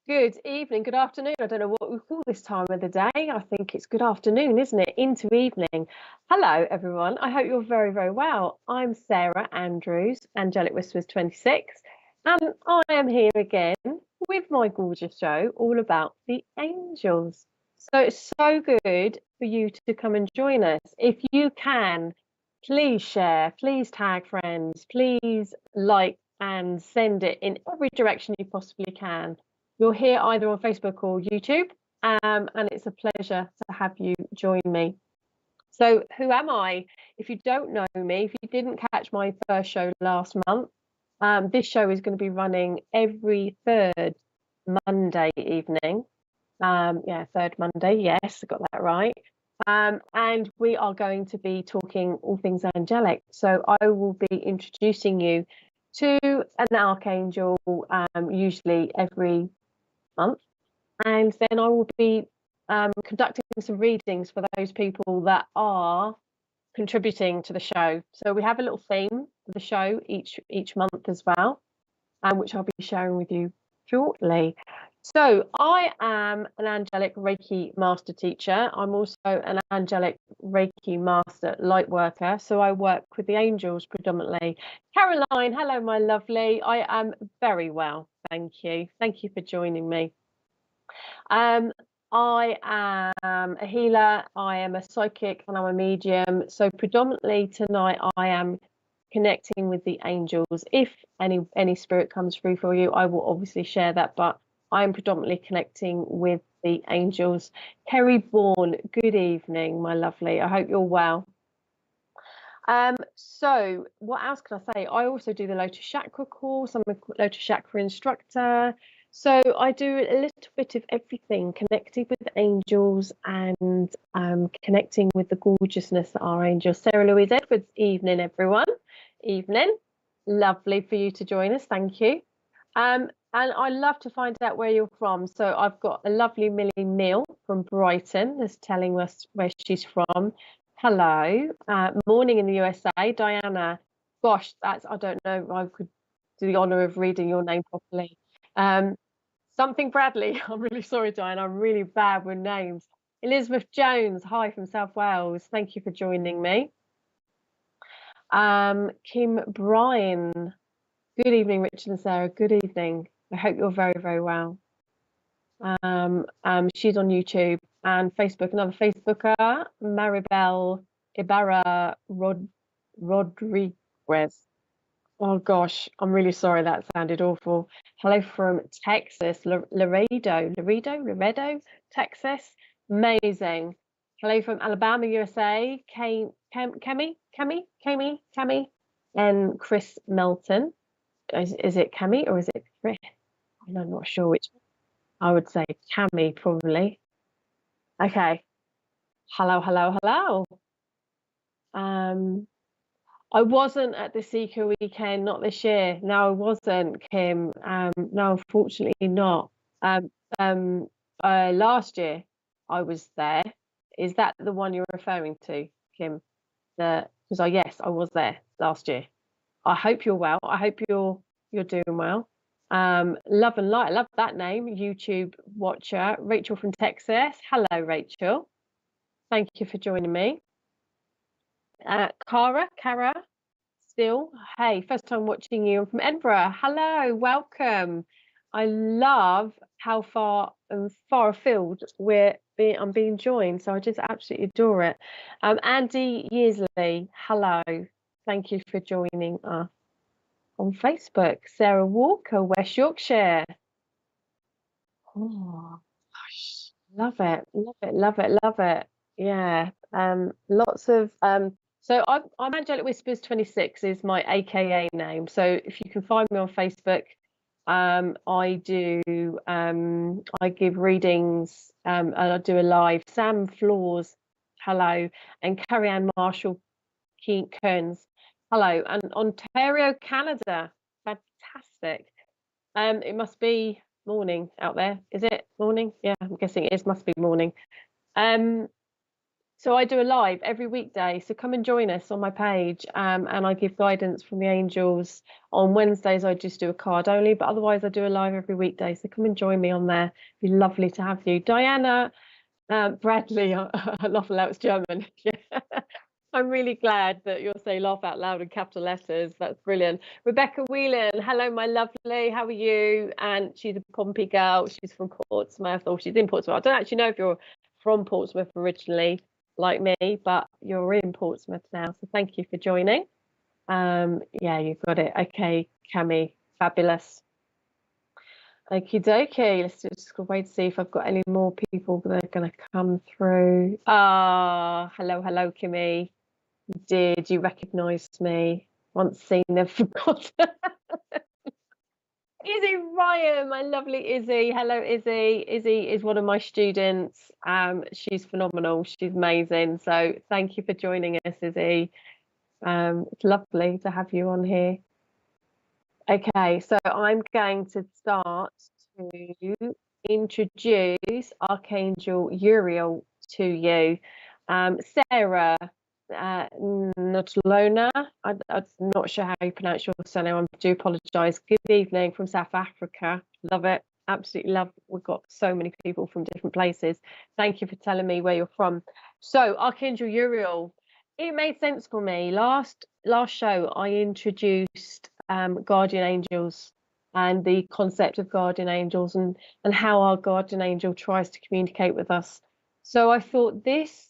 Good evening, good afternoon. I don't know what we call this time of the day. I think it's good afternoon, isn't it? Into evening. Hello, everyone. I hope you're very, very well. I'm Sarah Andrews, Angelic Whispers 26, and I am here again with my gorgeous show all about the angels. So it's so good for you to come and join us. If you can, please share, please tag friends, please like and send it in every direction you possibly can. You're here either on Facebook or YouTube, and it's a pleasure to have you join me. So who am I? If you don't know me, if you didn't catch my first show last month, this show is going to be running every third Monday evening. Third Monday. Yes, I got that right. And we are going to be talking all things angelic. So I will be introducing you to an archangel, usually every month, and then I will be conducting some readings for those people that are contributing to the show. So we have a little theme for the show each month as well, which I'll be sharing with you shortly. So I am an angelic Reiki master teacher. I'm also an angelic Reiki master light worker. So I work with the angels predominantly. Caroline, hello, my lovely. I am very well. Thank you. Thank you for joining me. I am a healer. I am a psychic and I'm a medium. So predominantly tonight I am connecting with the angels. If any spirit comes through for you, I will obviously share that, but I'm predominantly connecting with the angels. Kerry Bourne, good evening, my lovely. I hope you're well. So what else can I say? I also do the Lotus Chakra course. I'm a Lotus Chakra instructor. So I do a little bit of everything, connecting with angels and connecting with the gorgeousness that are angels. Sarah Louise Edwards, evening, everyone. Evening. Lovely for you to join us. Thank you. And I love to find out where you're from. So I've got a lovely Millie Mill from Brighton that's telling us where she's from. Hello. Morning in the USA. Diana. Gosh, I don't know if I could do the honour of reading your name properly. Something Bradley. I'm really sorry, Diana. I'm really bad with names. Elizabeth Jones. Hi from South Wales. Thank you for joining me. Kim Bryan. Good evening, Richard and Sarah. Good evening. I hope you're very, very well. She's on YouTube and Facebook. Another Facebooker, Maribel Ibarra Rodriguez. Oh gosh, I'm really sorry. That sounded awful. Hello from Texas, Laredo, Texas. Amazing. Hello from Alabama, USA. Kemi, and Chris Melton. Is it Cami or is it Chris? I'm not sure which. I would say Cami probably. Okay. Hello. I wasn't at the Seeker weekend, not this year. No, I wasn't, Kim. No, unfortunately not. Last year I was there. Is that the one you're referring to, Kim? Because yes, I was there last year. I hope you're well. I hope you're doing well. Love and light. I love that name. YouTube watcher, Rachel from Texas. Hello, Rachel. Thank you for joining me. Cara, still. Hey, first time watching you. I'm from Edinburgh. Hello, welcome. I love how far afield I'm being joined, so I just absolutely adore it. Andy Yeasley, hello. Thank you for joining us on Facebook. Sarah Walker, West Yorkshire. Oh gosh, love it. Yeah. Lots of so I'm Angelic Whispers 26 is my AKA name. So if you can find me on Facebook, I give readings, and I do a live. Sam Floors, hello, and Carrie Ann Marshall Kearns, hello, and Ontario, Canada, fantastic. It must be morning out there. Is it morning? Yeah, I'm guessing it is. Must be morning. So I do a live every weekday. So come and join us on my page. And I give guidance from the angels. On Wednesdays, I just do a card only, but otherwise I do a live every weekday. So come and join me on there. It'd be lovely to have you. Diana, Bradley, I laugh aloud, it's German. Yeah. I'm really glad that you'll say laugh out loud in capital letters. That's brilliant. Rebecca Whelan, hello, my lovely. How are you? And she's a Pompey girl. She's from Portsmouth, or she's in Portsmouth. I don't actually know if you're from Portsmouth originally, like me, but you're in Portsmouth now. So thank you for joining. Yeah, you've got it. Okay, Cami, fabulous. Okie dokie. Let's just wait to see if I've got any more people that are going to come through. Ah, hello, Kimmy. You did. You recognised me. Once seen, never forgotten. Izzy Ryan, my lovely Izzy. Hello, Izzy. Izzy is one of my students. She's phenomenal. She's amazing. So thank you for joining us, Izzy. It's lovely to have you on here. Okay, so I'm going to start to introduce Archangel Uriel to you. Sarah Notlona, I'm not sure how you pronounce your surname, I do apologise. Good evening from South Africa. Love it, absolutely love. We've got so many people from different places. Thank you for telling me where you're from. So Archangel Uriel, it made sense for me. Last show I introduced guardian angels and the concept of guardian angels and how our guardian angel tries to communicate with us. So I thought this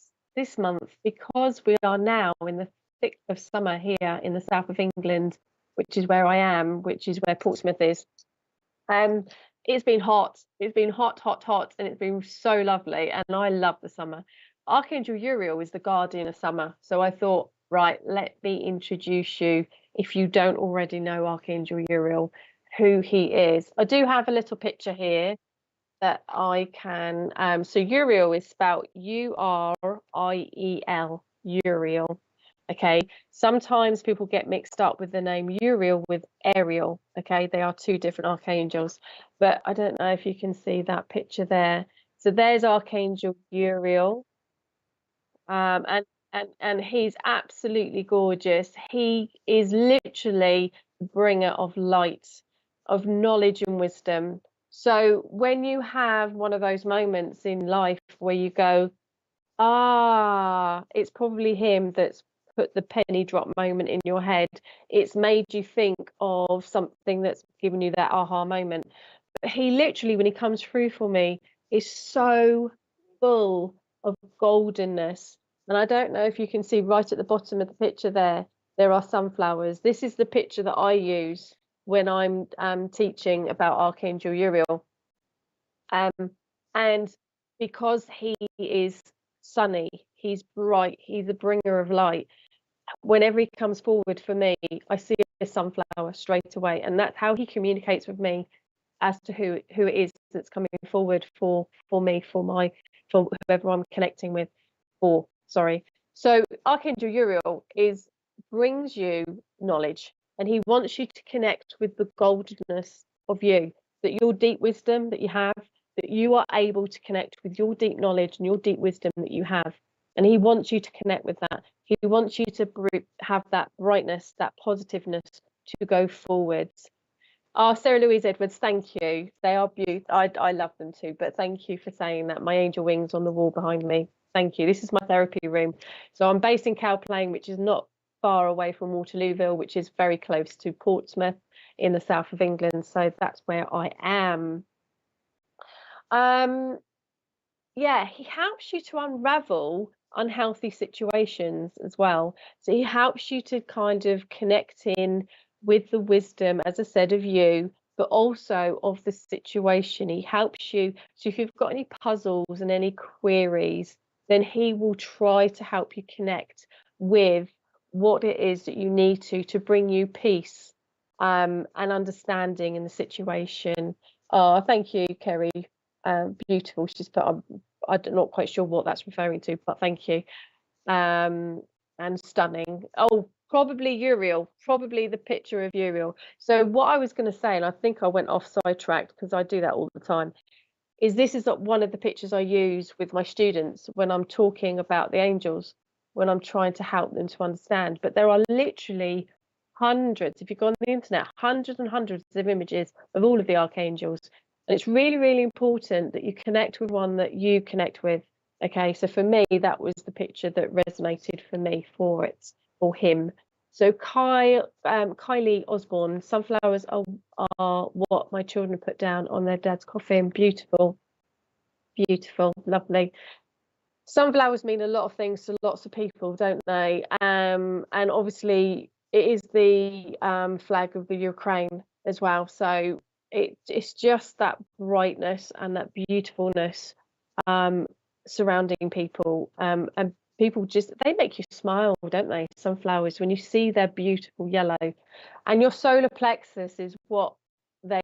month, because we are now in the thick of summer here in the south of England, which is where I am, which is where Portsmouth is, it's been hot. It's been hot, and it's been so lovely, and I love the summer. Archangel Uriel is the guardian of summer, so I thought, right, let me introduce you, if you don't already know Archangel Uriel, who he is. I do have a little picture here that I can, so Uriel is spelled Uriel, Uriel. Okay, sometimes people get mixed up with the name Uriel with Ariel. Okay, they are two different archangels, but I don't know if you can see that picture there. So there's Archangel Uriel, and he's absolutely gorgeous. He is literally the bringer of light, of knowledge and wisdom. So when you have one of those moments in life where you go, it's probably him that's put the penny drop moment in your head. It's made you think of something that's given you that aha moment. But he literally, when he comes through for me, is so full of goldenness. And I don't know if you can see right at the bottom of the picture there are sunflowers. This is the picture that I use when I'm teaching about Archangel Uriel. And because he is sunny, he's bright, he's a bringer of light. Whenever he comes forward for me, I see a sunflower straight away, and that's how he communicates with me as to who it is that's coming forward for me, for whoever I'm connecting with. So Archangel Uriel brings you knowledge, and he wants you to connect with the goldenness of you, that your deep wisdom that you have, that you are able to connect with your deep knowledge and your deep wisdom that you have. And he wants you to connect with that. He wants you to have that brightness, that positiveness to go forwards. Sarah Louise Edwards, thank you. They are beautiful. I love them too, but thank you for saying that. My angel wings on the wall behind me. Thank you. This is my therapy room. So I'm based in Cowplain, which is not far away from Waterlooville, which is very close to Portsmouth in the south of England. So that's where I am. Yeah, he helps you to unravel unhealthy situations as well. So he helps you to kind of connect in with the wisdom, as I said, of you, but also of the situation. He helps you. So if you've got any puzzles and any queries, then he will try to help you connect with what it is that you need to bring you peace and understanding in the situation. Oh, thank you, Kerry. Beautiful. She's put, I'm not quite sure what that's referring to, but thank you. And stunning. Oh, probably Uriel, probably the picture of Uriel. So what I was going to say, and I think I went off sidetracked because I do that all the time. is this is one of the pictures I use with my students when I'm talking about the angels, when I'm trying to help them to understand. But there are literally hundreds, if you go on the internet, hundreds and hundreds of images of all of the archangels. And it's really, really important that you connect with one that you connect with. Okay, so for me, that was the picture that resonated for me for it, or him. So Kylie Osborne, sunflowers are what my children put down on their dad's coffin. Beautiful, beautiful, lovely. Sunflowers mean a lot of things to lots of people, don't they? And obviously it is the flag of the Ukraine as well. So it's just that brightness and that beautifulness surrounding people, and people just, they make you smile, don't they? Sunflowers, when you see their beautiful yellow. And your solar plexus is what the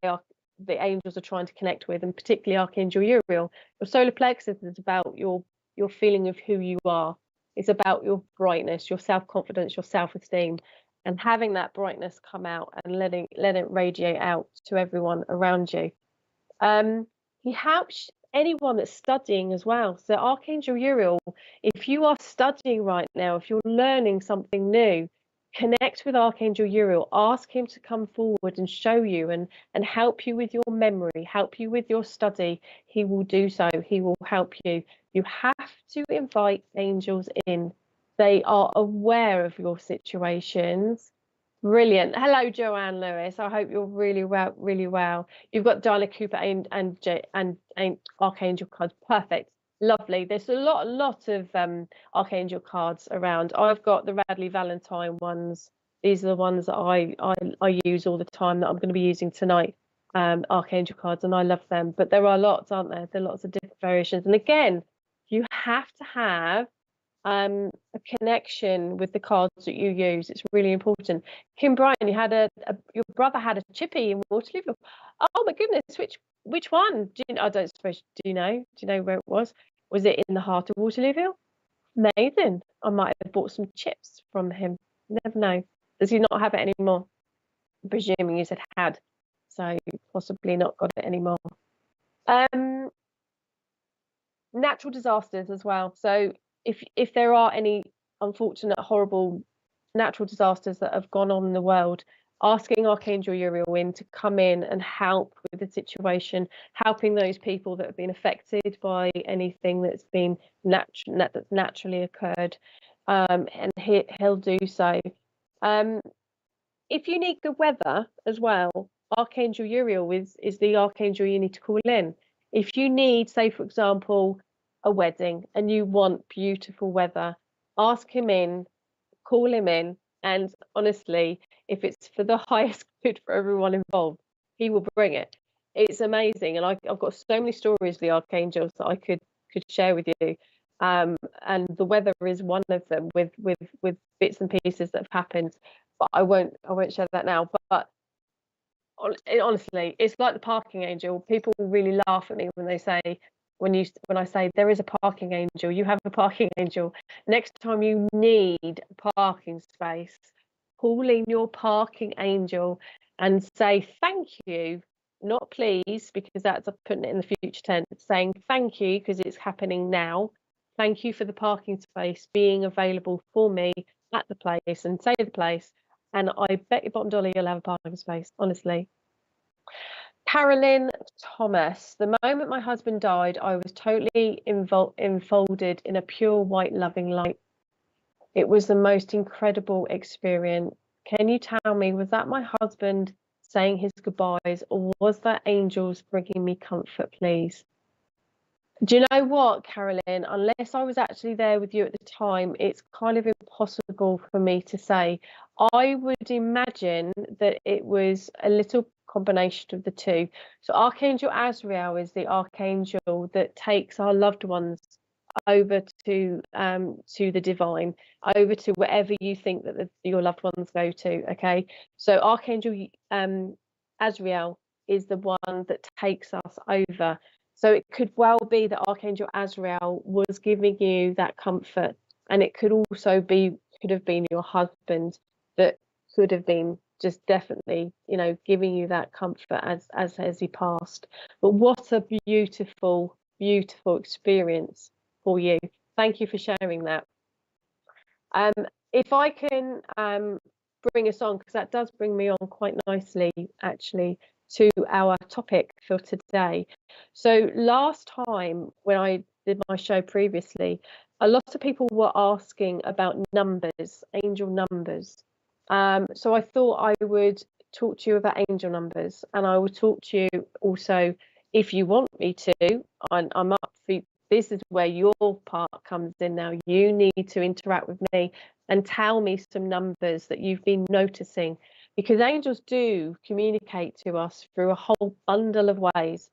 angels are trying to connect with, and particularly Archangel Uriel. Your solar plexus is about your feeling of who you are. It's about your brightness, your self-confidence, your self-esteem, and having that brightness come out and letting it radiate out to everyone around you. He helps anyone that's studying as well. So Archangel Uriel, if you are studying right now, if you're learning something new, connect with Archangel Uriel, ask him to come forward and show you and help you with your memory, help you with your study. He will do so. He will help you. You have to invite angels in. They are aware of your situations. Brilliant. Hello, Joanne Lewis. I hope you're really well, really well. You've got Diana Cooper and Archangel cards. Perfect. Lovely. There's a lot of Archangel cards around. I've got the Radley Valentine ones. These are the ones that I use all the time, that I'm going to be using tonight. Archangel cards, and I love them. But there are lots, aren't there? There are lots of different variations. And again, you have to have a connection with the cards that you use. It's really important. Kim Bryan, you had your brother had a chippy in Waterlooville. Oh my goodness, which one? I don't suppose, do you know where it was? Was it in the heart of Waterlooville? Amazing. I might have bought some chips from him. Never know. Does he not have it anymore? I'm presuming you said had, so possibly not got it anymore. Natural disasters as well. So if there are any unfortunate, horrible natural disasters that have gone on in the world, asking Archangel Uriel in to come in and help with the situation, helping those people that have been affected by anything that's been that's naturally occurred, and he'll do so. If you need the weather as well, Archangel Uriel is the archangel you need to call in. If you need, say for example, a wedding and you want beautiful weather, ask him in, call him in, and honestly, if it's for the highest good for everyone involved, he will bring it. It's amazing, and I've got so many stories of the archangels that I could share with you, and the weather is one of them, with bits and pieces that have happened, but I won't share that now. But honestly, it's like the parking angel. People really laugh at me when they say, when I say there is a parking angel, you have a parking angel. Next time you need a parking space, call in your parking angel and say thank you, not please, because that's putting it in the future tense, saying thank you because it's happening now. Thank you for the parking space being available for me at the place, and say the place, and I bet your bottom dollar you'll have a parking space, honestly. Carolyn Thomas, the moment my husband died, I was totally enfolded in a pure white loving light. It was the most incredible experience. Can you tell me, was that my husband saying his goodbyes, or was that angels bringing me comfort, please? Do you know what, Carolyn? Unless I was actually there with you at the time, it's kind of impossible for me to say. I would imagine that it was a little combination of the two. So Archangel Azrael is the archangel that takes our loved ones over to the divine, over to wherever you think that your loved ones go to. Okay, so Archangel Azrael is the one that takes us over. So it could well be that Archangel Azrael was giving you that comfort, and it could also could have been your husband that could have been just definitely, you know, giving you that comfort as he passed. But what a beautiful, beautiful experience for you. Thank you for sharing that. If I can bring us on, because that does bring me on quite nicely, actually, to our topic for today. So last time when I did my show previously, a lot of people were asking about numbers, angel numbers. So I thought I would talk to you about angel numbers, and I will talk to you also, if you want me to. I'm up for. This is where your part comes in now. You need to interact with me and tell me some numbers that you've been noticing, because angels do communicate to us through a whole bundle of ways.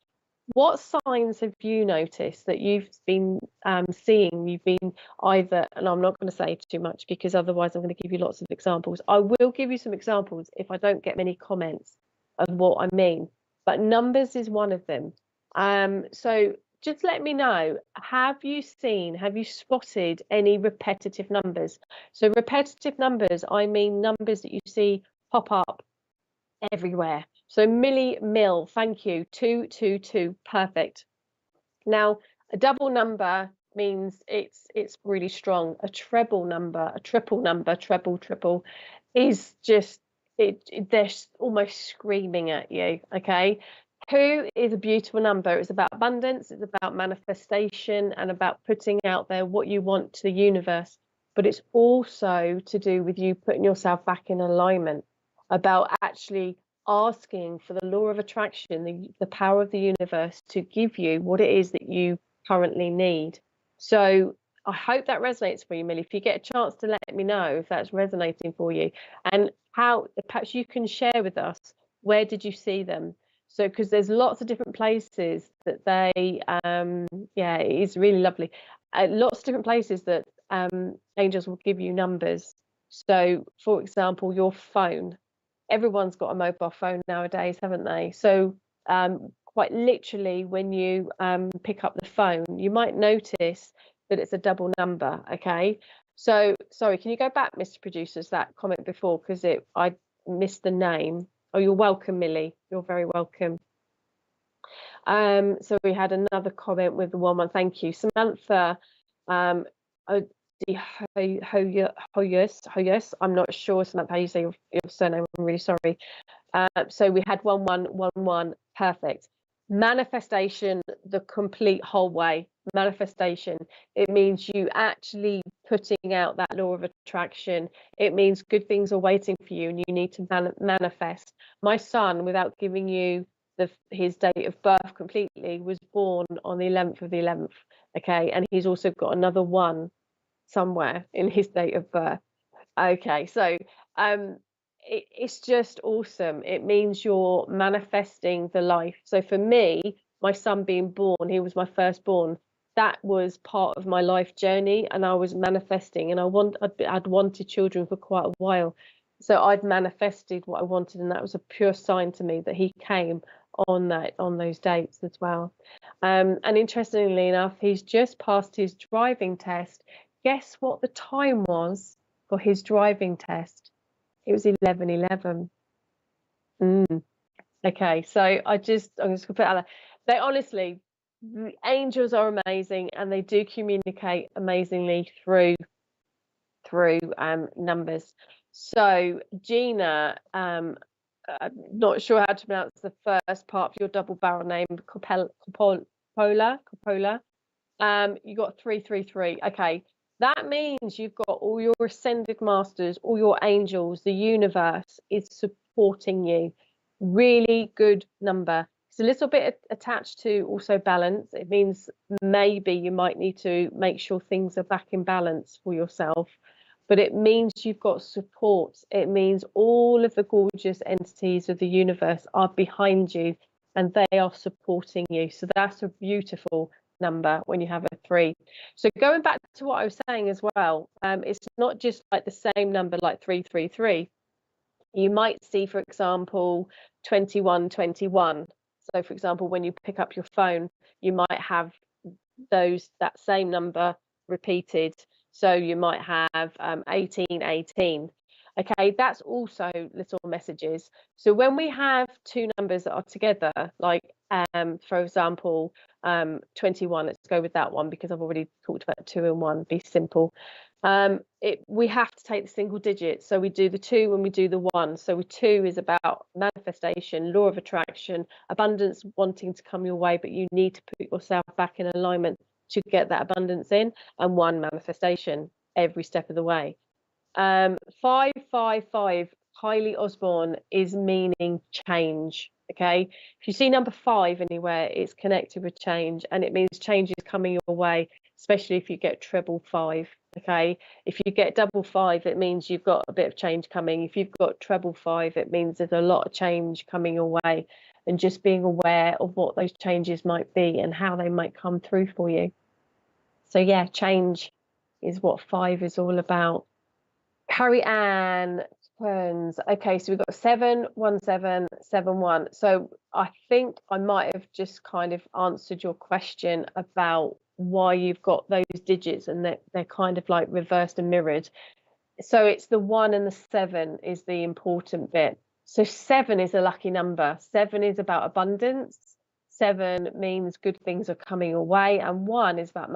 What signs have you noticed that you've been seeing? You've been either, and I'm not going to say too much because otherwise I'm going to give you lots of examples. I will give you some examples if I don't get many comments of what I mean, but numbers is one of them. So just let me know, have you spotted any repetitive numbers? So repetitive numbers, I mean numbers that you see pop up everywhere. So Millie Mill, thank you. 222, perfect. Now, a double number means it's really strong. A treble number, a triple number, treble is just they're almost screaming at you. Okay. 2 is a beautiful number. It's about abundance, it's about manifestation, and about putting out there what you want to the universe. But it's also to do with you putting yourself back in alignment, about actually asking for the law of attraction, the power of the universe to give you what it is that you currently need. So I hope that resonates for you, Millie. If you get a chance to let me know if that's resonating for you, and how perhaps you can share with us, where did you see them? So, because there's lots of different places that they, yeah, it is really lovely. Lots of different places that angels will give you numbers. So, for example, your phone. Everyone's got a mobile phone nowadays, haven't they? So, quite literally, when you pick up the phone, you might notice that it's a double number. Okay. So, sorry, can you go back, Mr. Producers, that comment before, because I missed the name. Oh, you're welcome, Millie. You're very welcome. So we had another comment with the 1-1. Thank you, Samantha. Hoyes. I'm not sure, Samantha, how you say your surname. I'm really sorry. So we had 1-1-1-1. Perfect. Manifestation, the complete whole way. Manifestation. It means you actually putting out that law of attraction. It means good things are waiting for you, and you need to manifest. My son, without giving you his date of birth completely, was born on the 11th of the 11th. Okay, and he's also got another 1 somewhere in his date of birth. Okay, so it's just awesome. It means you're manifesting the life. So for me, my son being born, he was my firstborn. That was part of my life journey, and I was manifesting, and I'd wanted children for quite a while. So I'd manifested what I wanted, and that was a pure sign to me that he came on those dates as well. And interestingly enough, he's just passed his driving test. Guess what the time was for his driving test? It was 11:11. Okay, so I'm just going to put it out there. They honestly, the angels are amazing, and they do communicate amazingly through numbers. So Gina, I'm not sure how to pronounce the first part of your double barrel name, Coppola. You got 333. Okay, that means you've got all your ascended masters, all your angels, the universe is supporting you. Really good number. It's a little bit attached to also balance. It means maybe you might need to make sure things are back in balance for yourself. But it means you've got support. It means all of the gorgeous entities of the universe are behind you, and they are supporting you. So that's a beautiful number when you have a 3. So going back to what I was saying as well, it's not just like the same number like 333. You might see, for example, 2121. So for example, when you pick up your phone, you might have that same number repeated. So you might have 1818. Okay, that's also little messages. So when we have two numbers that are together, like for example, 21, let's go with that one because I've already talked about 2 and 1, be simple. We have to take the single digits. So we do the 2 and we do the 1. So 2 is about manifestation, law of attraction, abundance wanting to come your way, but you need to put yourself back in alignment to get that abundance in, and 1, manifestation every step of the way. 555, Kylie Osborne, is meaning change. Okay, if you see number 5 anywhere, it's connected with change, and it means change is coming your way, especially if you get treble 5. Okay, if you get double 5, it means you've got a bit of change coming. If you've got treble 5, it means there's a lot of change coming your way, and just being aware of what those changes might be and how they might come through for you. So yeah, change is what 5 is all about. Carrie Ann turns. Okay, so we've got 71771. So I think I might have just kind of answered your question about why you've got those digits, and that they're kind of like reversed and mirrored. So it's the 1 and the 7 is the important bit. So 7 is a lucky number. 7 is about abundance. 7 means good things are coming away, and 1 is about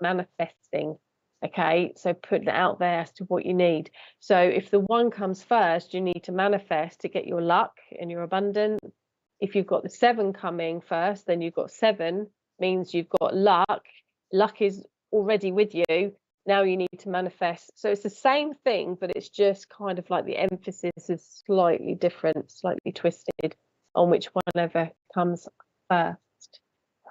manifesting. Okay, so putting it out there as to what you need. So if the 1 comes first, you need to manifest to get your luck and your abundance. If you've got the 7 coming first, then you've got 7, means you've got luck. Luck is already with you. Now you need to manifest. So it's the same thing, but it's just kind of like the emphasis is slightly different, slightly twisted on which one ever comes first.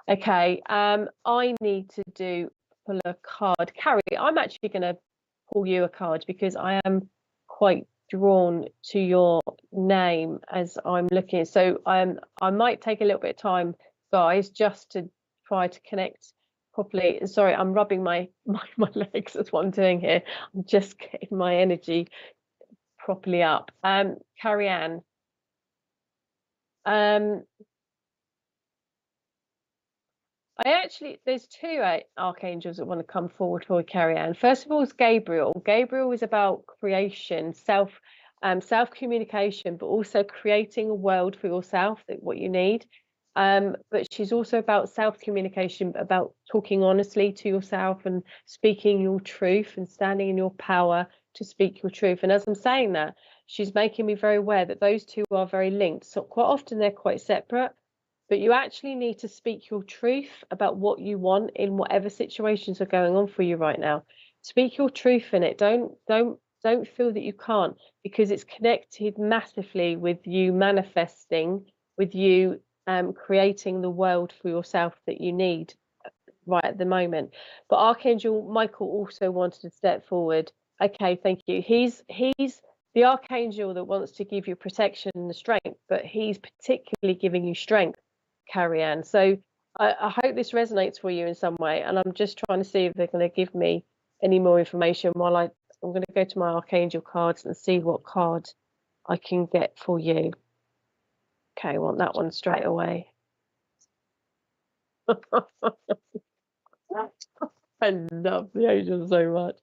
Okay, I need to pull a card. Carrie, I'm actually going to pull you a card because I am quite drawn to your name as I'm looking. So I might take a little bit of time, guys, just to try to connect properly. Sorry, I'm rubbing my legs. That's what I'm doing here. I'm just getting my energy properly up. Carrie Ann. There's 2 archangels that want to come forward for Carrie Ann. First of all is Gabriel. Gabriel is about creation, self-communication, but also creating a world for yourself, that what you need. But she's also about self-communication, about talking honestly to yourself and speaking your truth and standing in your power to speak your truth. And as I'm saying that, she's making me very aware that those 2 are very linked. So quite often they're quite separate. But you actually need to speak your truth about what you want in whatever situations are going on for you right now. Speak your truth in it. Don't feel that you can't, because it's connected massively with you manifesting, with you creating the world for yourself that you need right at the moment. But Archangel Michael also wanted to step forward. Okay, thank you. He's the archangel that wants to give you protection and the strength, but he's particularly giving you strength, Carrie Ann. So I hope this resonates for you in some way, and I'm just trying to see if they're going to give me any more information while I'm going to go to my archangel cards and see what card I can get for you. Okay, I want that one straight away. I love the angels so much.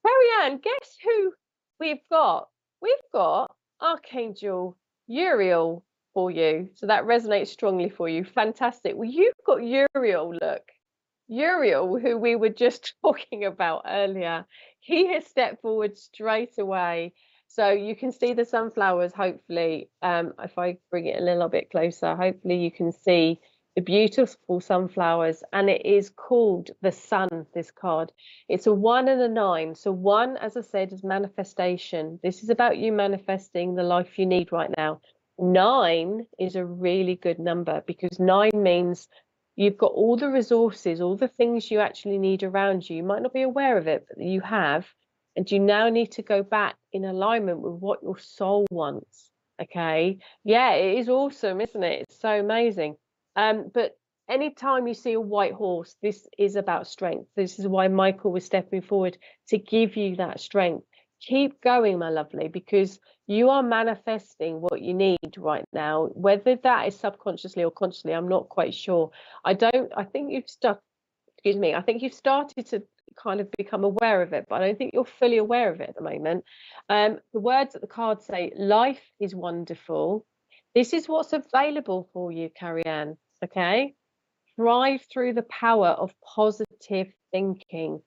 Carrie Ann, guess who we've got? We've got Archangel Uriel for you. So that resonates strongly for you. Fantastic. Well, you've got Uriel, look. Uriel, who we were just talking about earlier, he has stepped forward straight away. So you can see the sunflowers, hopefully. If I bring it a little bit closer, hopefully you can see the beautiful sunflowers, and it is called the Sun, this card. It's a 1 and a 9. So 1, as I said, is manifestation. This is about you manifesting the life you need right now. 9 is a really good number, because 9 means you've got all the resources, all the things you actually need around you. You might not be aware of it, but you have, and you now need to go back in alignment with what your soul wants. Okay, yeah, it is awesome, isn't it? It's so amazing. But anytime you see a white horse, this is about strength. This is why Michael was stepping forward, to give you that strength. Keep going, my lovely, because you are manifesting what you need right now, whether that is subconsciously or consciously. I'm not quite sure. I think you've started to kind of become aware of it, but I don't think you're fully aware of it at the moment. The words that the cards say: life is wonderful. This is what's available for you, Carrie Ann. Okay, thrive through the power of positive thinking.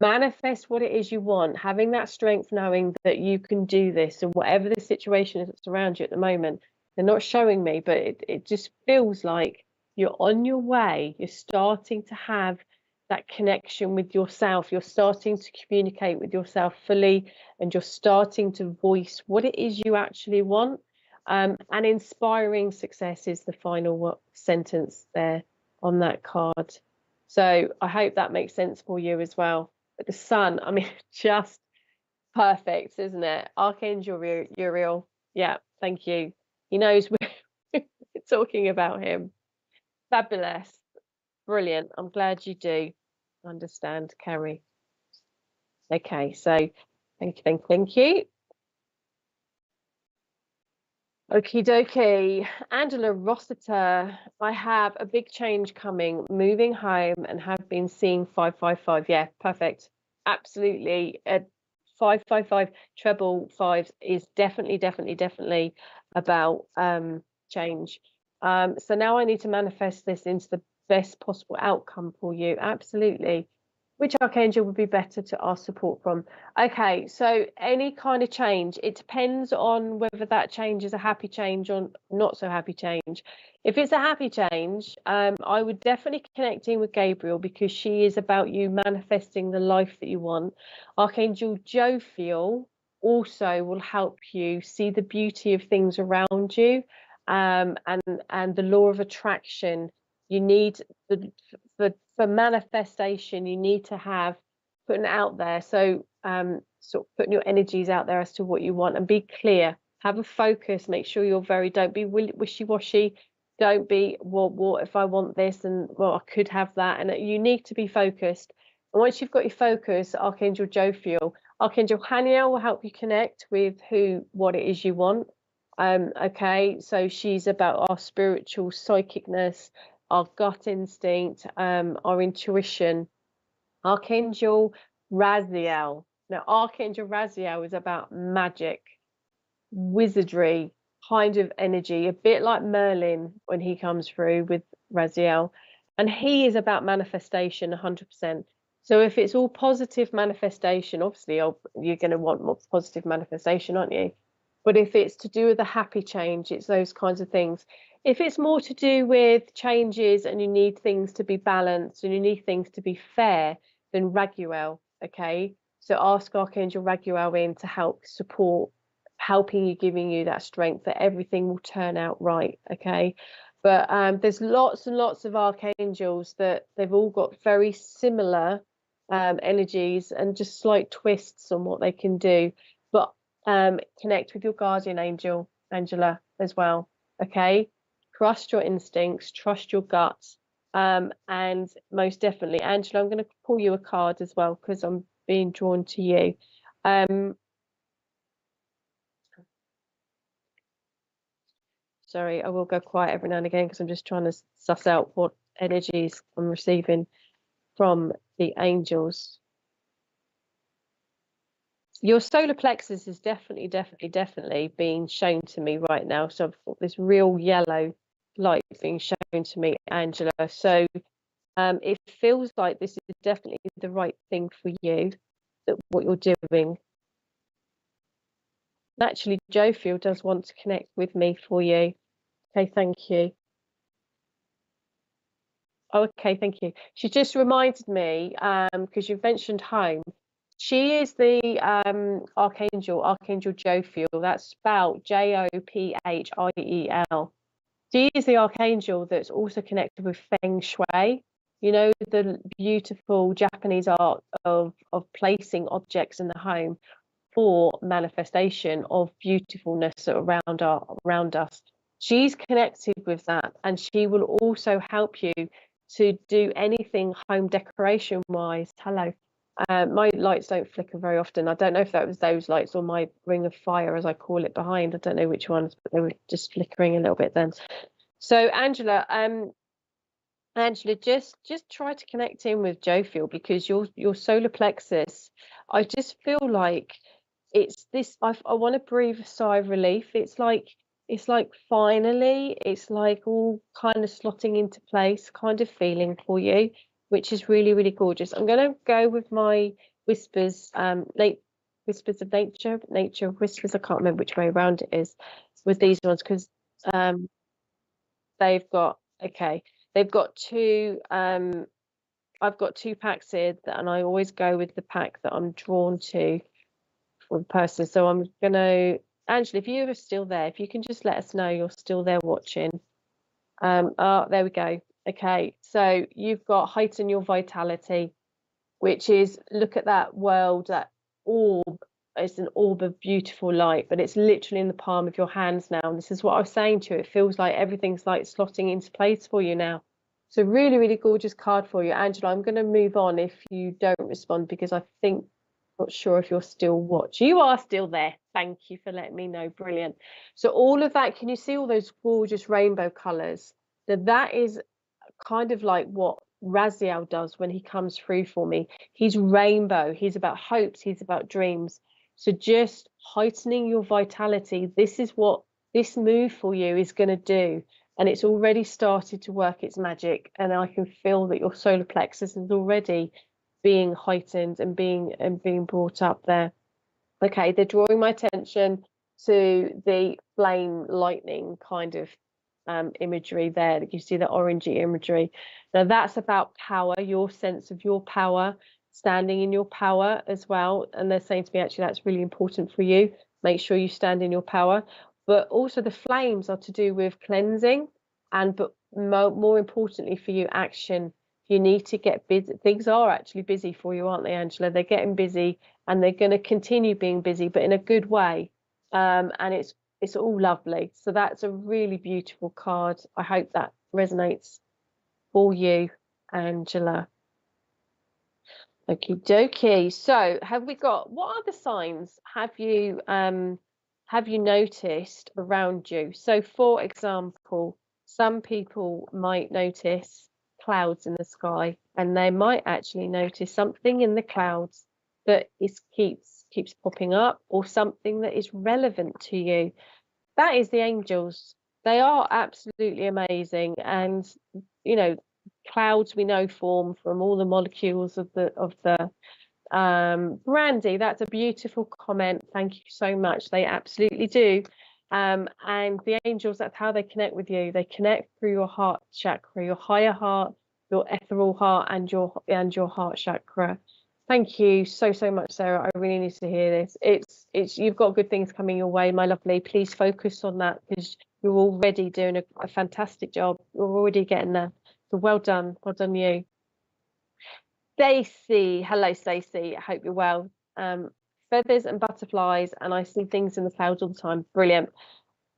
Manifest what it is you want, having that strength, knowing that you can do this, and whatever the situation is that's around you at the moment. They're not showing me, but it just feels like you're on your way. You're starting to have that connection with yourself. You're starting to communicate with yourself fully, and you're starting to voice what it is you actually want. And inspiring success is the final sentence there on that card. So I hope that makes sense for you as well. But the sun, I mean, just perfect, isn't it? Archangel Uriel. Yeah, thank you. He knows we're talking about him. Fabulous. Brilliant. I'm glad you do understand, Kerry. Okay, so thank you. Okie dokie. Angela Rossiter, I have a big change coming, moving home, and have been seeing 555. Yeah, perfect. Absolutely. 555 treble fives is definitely about change. So now I need to manifest this into the best possible outcome for you. Absolutely. Which archangel would be better to ask support from? Okay, so any kind of change, it depends on whether that change is a happy change or not so happy change. If it's a happy change, I would definitely connect in with Gabriel, because she is about you manifesting the life that you want. Archangel Jophiel also will help you see the beauty of things around you, and the law of attraction. You need for manifestation, you need to have putting out there. So sort of putting your energies out there as to what you want, and be clear, have a focus, make sure you're don't be wishy-washy, don't be, well, what if I want this, and well, I could have that. And you need to be focused. And once you've got your focus, Archangel Jophiel, Archangel Haniel will help you connect with what it is you want. Okay, so she's about our spiritual psychicness, our gut instinct, our intuition. Archangel Raziel. Now, Archangel Raziel is about magic, wizardry kind of energy, a bit like Merlin when he comes through with Raziel. And he is about manifestation 100%. So if it's all positive manifestation, obviously you're going to want more positive manifestation, aren't you? But if it's to do with a happy change, it's those kinds of things. If it's more to do with changes and you need things to be balanced and you need things to be fair, then Raguel, okay? So ask Archangel Raguel in to help support, helping you, giving you that strength that everything will turn out right, okay? But there's lots and lots of archangels that they've all got very similar energies and just slight twists on what they can do. But connect with your guardian angel, Angela, as well, okay? Trust your instincts, trust your guts, and most definitely, Angela, I'm going to pull you a card as well because I'm being drawn to you. Sorry, I will go quiet every now and again because I'm just trying to suss out what energies I'm receiving from the angels. Your solar plexus is definitely being shown to me right now. So I've got this real yellow light being shown to me, Angela. So it feels like this is definitely the right thing for you, that what you're doing. Actually, Jophiel does want to connect with me for you. Okay, thank you. Oh, okay, thank you. She just reminded me, because you've mentioned home. She is the Archangel Jophiel. That's spelled Jophiel. She is the Archangel that's also connected with Feng Shui. You know, the beautiful Japanese art of placing objects in the home for manifestation of beautifulness around us. She's connected with that, and she will also help you to do anything home decoration wise. Hello. My lights don't flicker very often. I don't know if that was those lights or my ring of fire, as I call it, behind. I don't know which ones, but they were just flickering a little bit then. So Angela, Angela, just try to connect in with Jofiel, because your solar plexus, I just feel like it's this. I want to breathe a sigh of relief. It's like finally, it's like all kind of slotting into place, kind of feeling for you, which is really, really gorgeous. I'm gonna go with my whispers, whispers of nature whispers. I can't remember which way around it is with these ones, because um they've got, okay, they've got two, I've got two packs here, and I always go with the pack that I'm drawn to for the person. So I'm gonna, Angela, if you are still there, if you can just let us know you're still there watching. Oh, there we go. Okay, so you've got heighten your vitality, which is, look at that world, that orb. It's an orb of beautiful light, but it's literally in the palm of your hands now. And this is what I was saying to you. It feels like everything's like slotting into place for you now. So really, really gorgeous card for you, Angela. I'm going to move on if you don't respond, because I think, not sure if you're still watching. You are still there. Thank you for letting me know. Brilliant. So all of that, can you see all those gorgeous rainbow colors? So that is kind of like what Raziel does when he comes through for me. He's rainbow. He's about hopes. He's about dreams. So just heightening your vitality. This is what this move for you is going to do. And it's already started to work its magic. And I can feel that your solar plexus is already being heightened and being brought up there. Okay, they're drawing my attention to the flame lightning kind of imagery there. You see the orangey imagery. Now that's about power, your sense of your power, standing in your power as well. And they're saying to me, actually, that's really important for you. Make sure you stand in your power. But also the flames are to do with cleansing, and but more importantly for you, action. You need to get busy. Things are actually busy for you, aren't they, Angela? They're getting busy, and they're going to continue being busy, but in a good way. And it's all lovely. So that's a really beautiful card. I hope that resonates for you, Angela. Okie dokie. So have we got, what other signs have you noticed around you? So for example, some people might notice clouds in the sky, and they might actually notice something in the clouds that keeps popping up, or something that is relevant to you. That is the angels. They are absolutely amazing. And you know, clouds we know form from all the molecules of the brandy. That's a beautiful comment. Thank you so much. They absolutely do. And the angels, that's how they connect with you. They connect through your heart chakra, your higher heart, your ethereal heart, and your heart chakra. Thank you so much, Sarah. I really need to hear this. It's you've got good things coming your way, my lovely. Please focus on that, because you're already doing a fantastic job. You're already getting there. So well done you. Stacey, hello Stacey. I hope you're well. Feathers and butterflies, and I see things in the clouds all the time. Brilliant.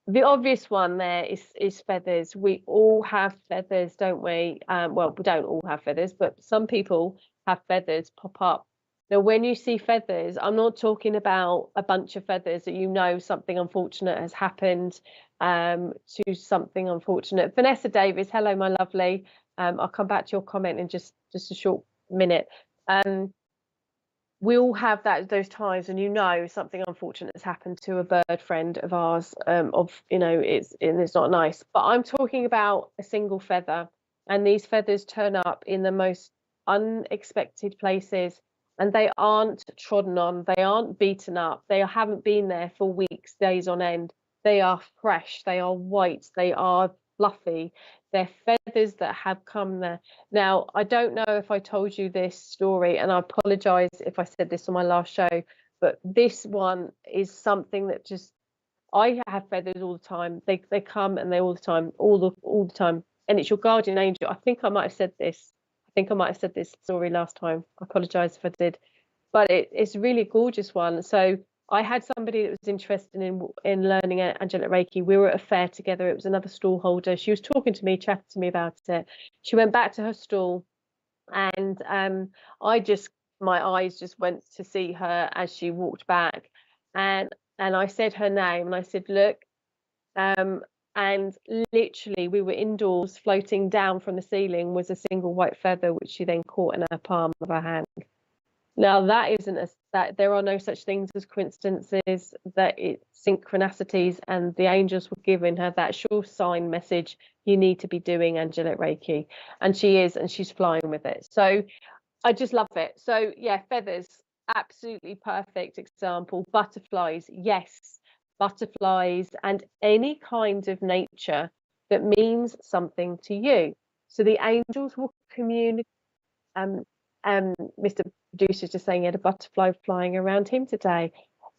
The obvious one there is feathers. We all have feathers, don't we? Well, we don't all have feathers, but some people have feathers pop up. Now, when you see feathers, I'm not talking about a bunch of feathers that, you know, something unfortunate has happened to something unfortunate. Vanessa Davis, hello, my lovely. I'll come back to your comment in just a short minute. We all have those times, and you know something unfortunate has happened to a bird friend of ours, it's not nice. But I'm talking about a single feather, and these feathers turn up in the most unexpected places, and they aren't trodden on, they aren't beaten up, they haven't been there for weeks, days on end. They are fresh, they are white, they are fluffy. They're feathers that have come there. Now, I don't know if I told you this story, and I apologize if I said this on my last show, but this one is something that just, I have feathers all the time. They come, and they all the time, all the time. And it's your guardian angel. I think I might have said this. I think I might have said this story last time. I apologize if I did. But it's a really gorgeous one. So I had somebody that was interested in learning angelic Reiki. We were at a fair together. It was another stall holder. She was talking to me, chatting to me about it. She went back to her stall, and my eyes just went to see her as she walked back, and I said her name, and I said, look, and literally we were indoors, floating down from the ceiling was a single white feather, which she then caught in her palm of her hand. Now that isn't that there are no such things as coincidences, that it's synchronicities, and the angels were giving her that sure sign message: you need to be doing angelic Reiki, and she is, and she's flying with it. So I just love it. So yeah, feathers, absolutely perfect example. Butterflies, yes, butterflies and any kind of nature that means something to you. So the angels will communicate. Mr. Producer's just saying he had a butterfly flying around him today.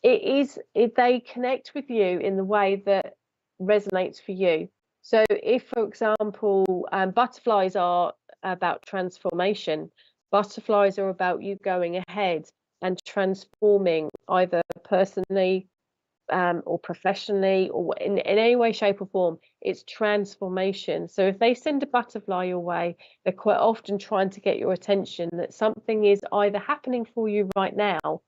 They connect with you in the way that resonates for you. So if, for example, butterflies are about transformation, butterflies are about you going ahead and transforming either personally, or professionally, or in any way, shape or form. It's transformation. So if they send a butterfly your way, they're quite often trying to get your attention that something is either happening for you right now,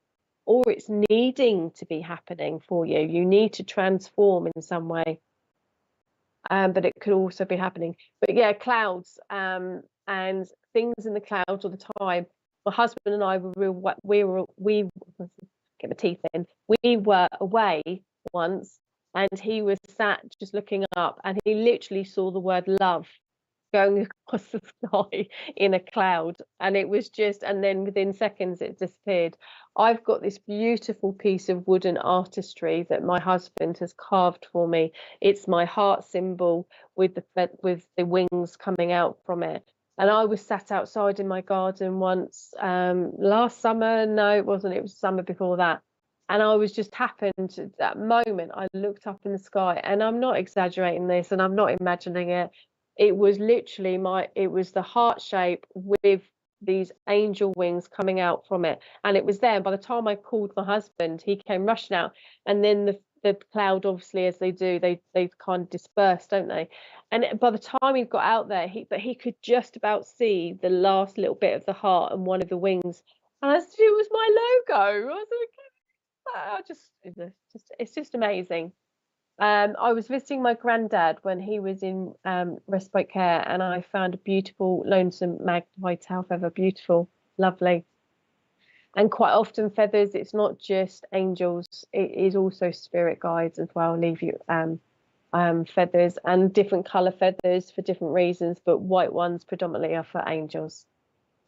or it's needing to be happening for you. You need to transform in some way, but it could also be happening. But yeah, clouds, and things in the clouds all the time. My husband and I we get my teeth in. We were away once, and he was sat just looking up, and he literally saw the word love going across the sky in a cloud, and it was just, and then within seconds it disappeared. I've got this beautiful piece of wooden artistry that my husband has carved for me. It's my heart symbol with the wings coming out from it. And I was sat outside in my garden once, last summer. No, it wasn't. It was summer before that. And I was just happened to that moment. I looked up in the sky, and I'm not exaggerating this, and I'm not imagining it. It was literally it was the heart shape with these angel wings coming out from it. And it was there. And by the time I called my husband, he came rushing out. And then the cloud, obviously, as they do, they kind of disperse, don't they? And by the time he got out there, he could just about see the last little bit of the heart and one of the wings. And I said, it was my logo. I was like, it's just amazing. I was visiting my granddad when he was in respite care, and I found a beautiful lonesome magpie tail feather, beautiful, lovely. And quite often feathers, it's not just angels, it is also spirit guides as well. Leave you feathers, and different color feathers for different reasons, but white ones predominantly are for angels.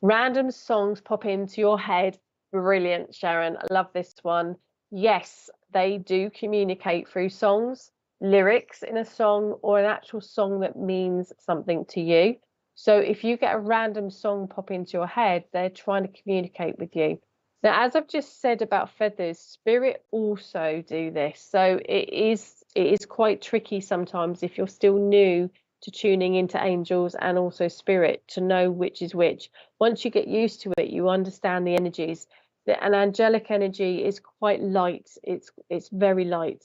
Random songs pop into your head. Brilliant, Sharon. I love this one. Yes, they do communicate through songs, lyrics in a song, or an actual song that means something to you. So if you get a random song pop into your head, they're trying to communicate with you. Now, as I've just said about feathers, spirit also do this. So it is quite tricky sometimes if you're still new to tuning into angels and also spirit to know which is which. Once you get used to it, you understand the energies. An angelic energy is quite light. It's very light.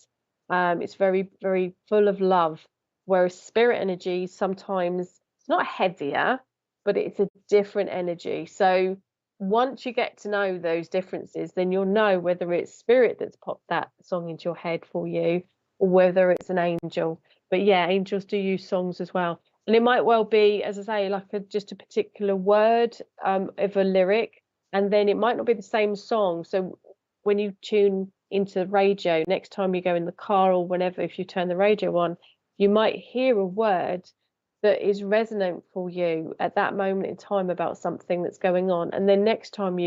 It's very, very full of love. Whereas spirit energy sometimes it's not heavier, but it's a different energy. So once you get to know those differences, then you'll know whether it's spirit that's popped that song into your head for you, or whether it's an angel. But yeah, angels do use songs as well. And it might well be, as I say, like just a particular word of a lyric, and then it might not be the same song. So when you tune into the radio, next time you go in the car or whenever, if you turn the radio on, you might hear a word that is resonant for you at that moment in time about something that's going on. And then next time you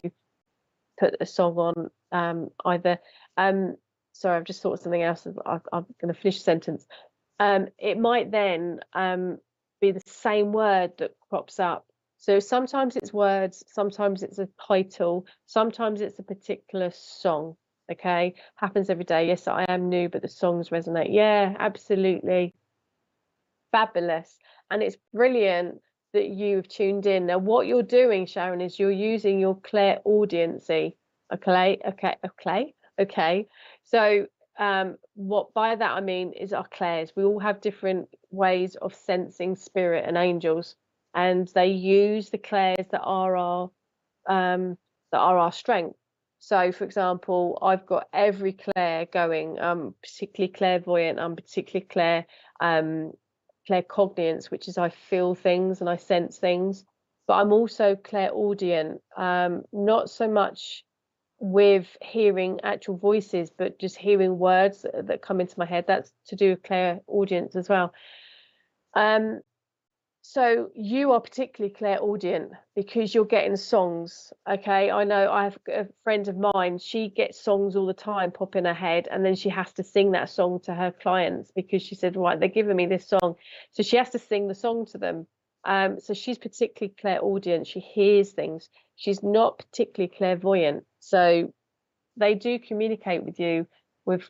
put a song on, sorry, I've just thought of something else. I'm going to finish a sentence. It might then be the same word that crops up. So sometimes it's words, sometimes it's a title, sometimes it's a particular song. Okay, happens every day. Yes, I am new, but the songs resonate. Yeah, absolutely. Fabulous. And it's brilliant that you've tuned in. Now, what you're doing, Sharon, is you're using your clairaudiency. Okay. So what by that I mean is our clairs. We all have different ways of sensing spirit and angels, and they use the clairs that are our strength. So, for example, I've got every clair going. I'm particularly clairvoyant. I'm particularly clair. claircognizance, which is I feel things and I sense things, but I'm also clairaudient, not so much with hearing actual voices, but just hearing words that come into my head. That's to do with clairaudience as well. So you are particularly clairaudient because you're getting songs. Okay, I know I have a friend of mine, she gets songs all the time pop in her head, and then she has to sing that song to her clients because she said, right, they're giving me this song, so she has to sing the song to them. So she's particularly clairaudient. She hears things. She's not particularly clairvoyant. So they do communicate with you with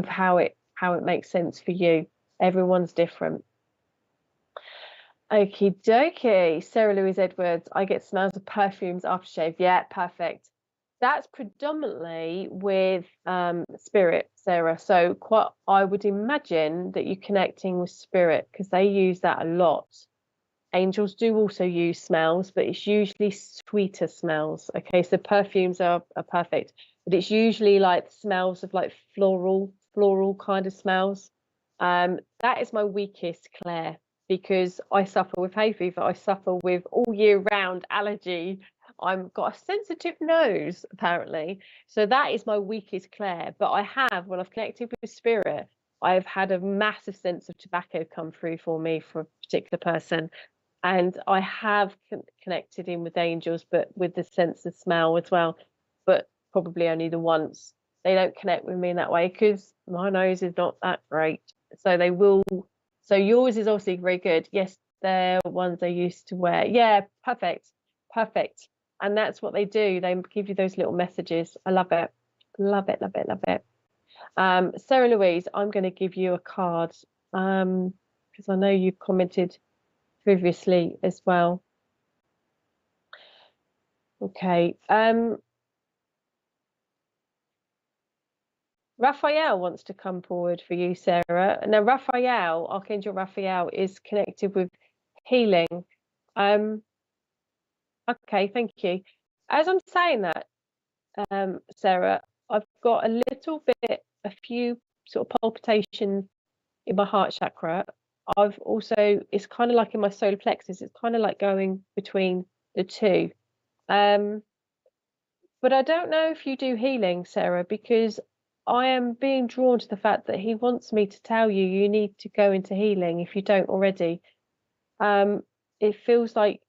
how it makes sense for you. Everyone's different. Okie dokie. Sarah Louise Edwards, I get smells of perfumes aftershave. Yeah, perfect. That's predominantly with spirit, Sarah. So quite, I would imagine that you're connecting with spirit because they use that a lot. Angels do also use smells, but it's usually sweeter smells. Okay, so perfumes are perfect, but it's usually like smells of like floral kind of smells. That is my weakest, Claire, because I suffer with hay fever. I suffer with all year round allergy. I've got a sensitive nose, apparently. So that is my weakest, Claire. But I have, when I've connected with spirit, I've had a massive sense of tobacco come through for me for a particular person. And I have connected in with angels, but with the sense of smell as well, but probably only the once. They don't connect with me in that way because my nose is not that great. So they will. So yours is obviously very good. Yes, they're ones I used to wear. Yeah, perfect. And that's what they do. They give you those little messages. I love it. Love it. Sarah Louise, I'm going to give you a card because I know you've commented previously as well. Okay. Raphael wants to come forward for you, Sarah. Now, Raphael, Archangel Raphael, is connected with healing. Okay, thank you. As I'm saying that, Sarah, I've got a few sort of palpitations in my heart chakra. I've also, it's kind of like in my solar plexus, it's kind of like going between the two. But I don't know if you do healing, Sarah, because I am being drawn to the fact that he wants me to tell you you need to go into healing if you don't already. It feels like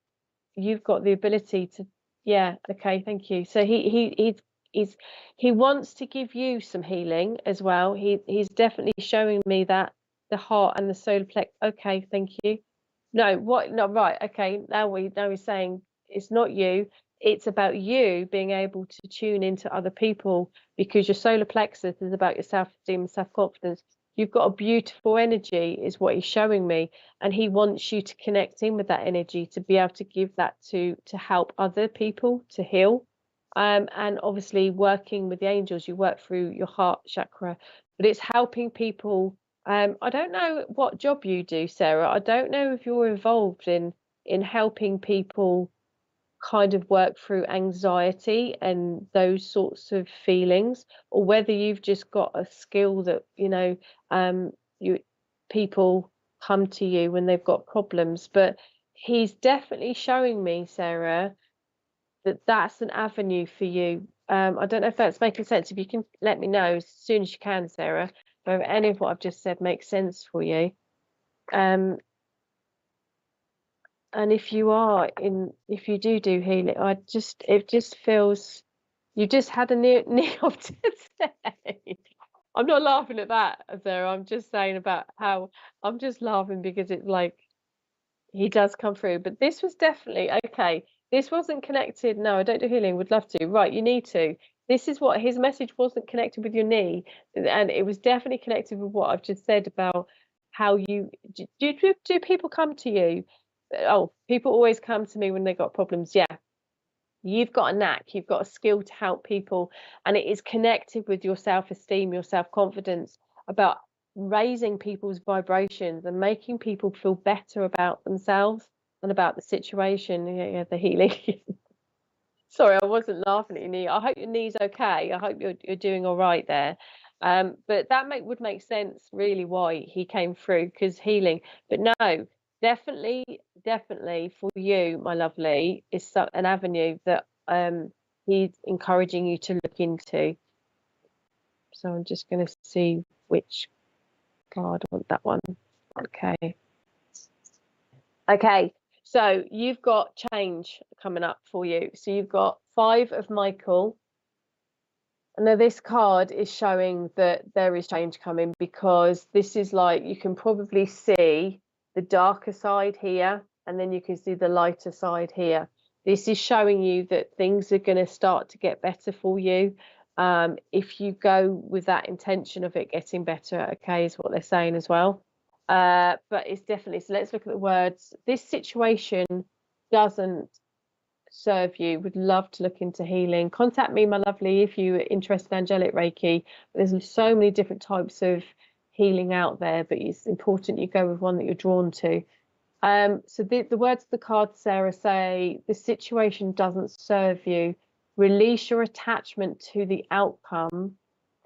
you've got the ability to. Yeah, okay, thank you. So he wants to give you some healing as well. He's definitely showing me that the heart and the solar plex. Okay, thank you. No, what? No, right. Okay, now he's saying it's not you. It's about you being able to tune into other people because your solar plexus is about your self-esteem and self-confidence. You've got a beautiful energy, is what he's showing me, and he wants you to connect in with that energy to be able to give that to help other people to heal. And obviously, working with the angels, you work through your heart chakra, but it's helping people. I don't know what job you do, Sarah. I don't know if you're involved in helping people kind of work through anxiety and those sorts of feelings, or whether you've just got a skill that people come to you when they've got problems. But he's definitely showing me, Sarah, that that's an avenue for you. I don't know if that's making sense. If you can let me know as soon as you can, Sarah, whether any of what I've just said makes sense for you. And if you do healing, it just feels you just had a near today. I'm not laughing at that, Sarah. I'm just saying about how I'm just laughing because it's like he does come through. But this was definitely okay. This wasn't connected. No, I don't do healing. Would love to. Right, you need to. This is what his message wasn't connected with your knee, and it was definitely connected with what I've just said about how you do people come to you. Oh, people always come to me when they got problems. Yeah, you've got a knack, you've got a skill to help people, and it is connected with your self-esteem, your self-confidence, about raising people's vibrations and making people feel better about themselves and about the situation. Yeah, the healing. Sorry, I wasn't laughing at your knee. I hope your knee's okay. I hope you're doing all right there. But that would make sense really why he came through, because healing. But no, definitely for you, my lovely, is an avenue that he's encouraging you to look into. So I'm just going to see which card. I want that one. Okay. Okay. So you've got change coming up for you. So you've got 5 of Michael. Now this card is showing that there is change coming, because this is like, you can probably see the darker side here, and then you can see the lighter side here. This is showing you that things are going to start to get better for you, if you go with that intention of it getting better. Okay, is what they're saying as well. But it's definitely, so let's look at the words. This situation doesn't serve you. Would love to look into healing. Contact me, my lovely, if you're interested in angelic Reiki. There's so many different types of healing out there, but it's important you go with one that you're drawn to. So the words of the card, Sarah, say the situation doesn't serve you. Release your attachment to the outcome.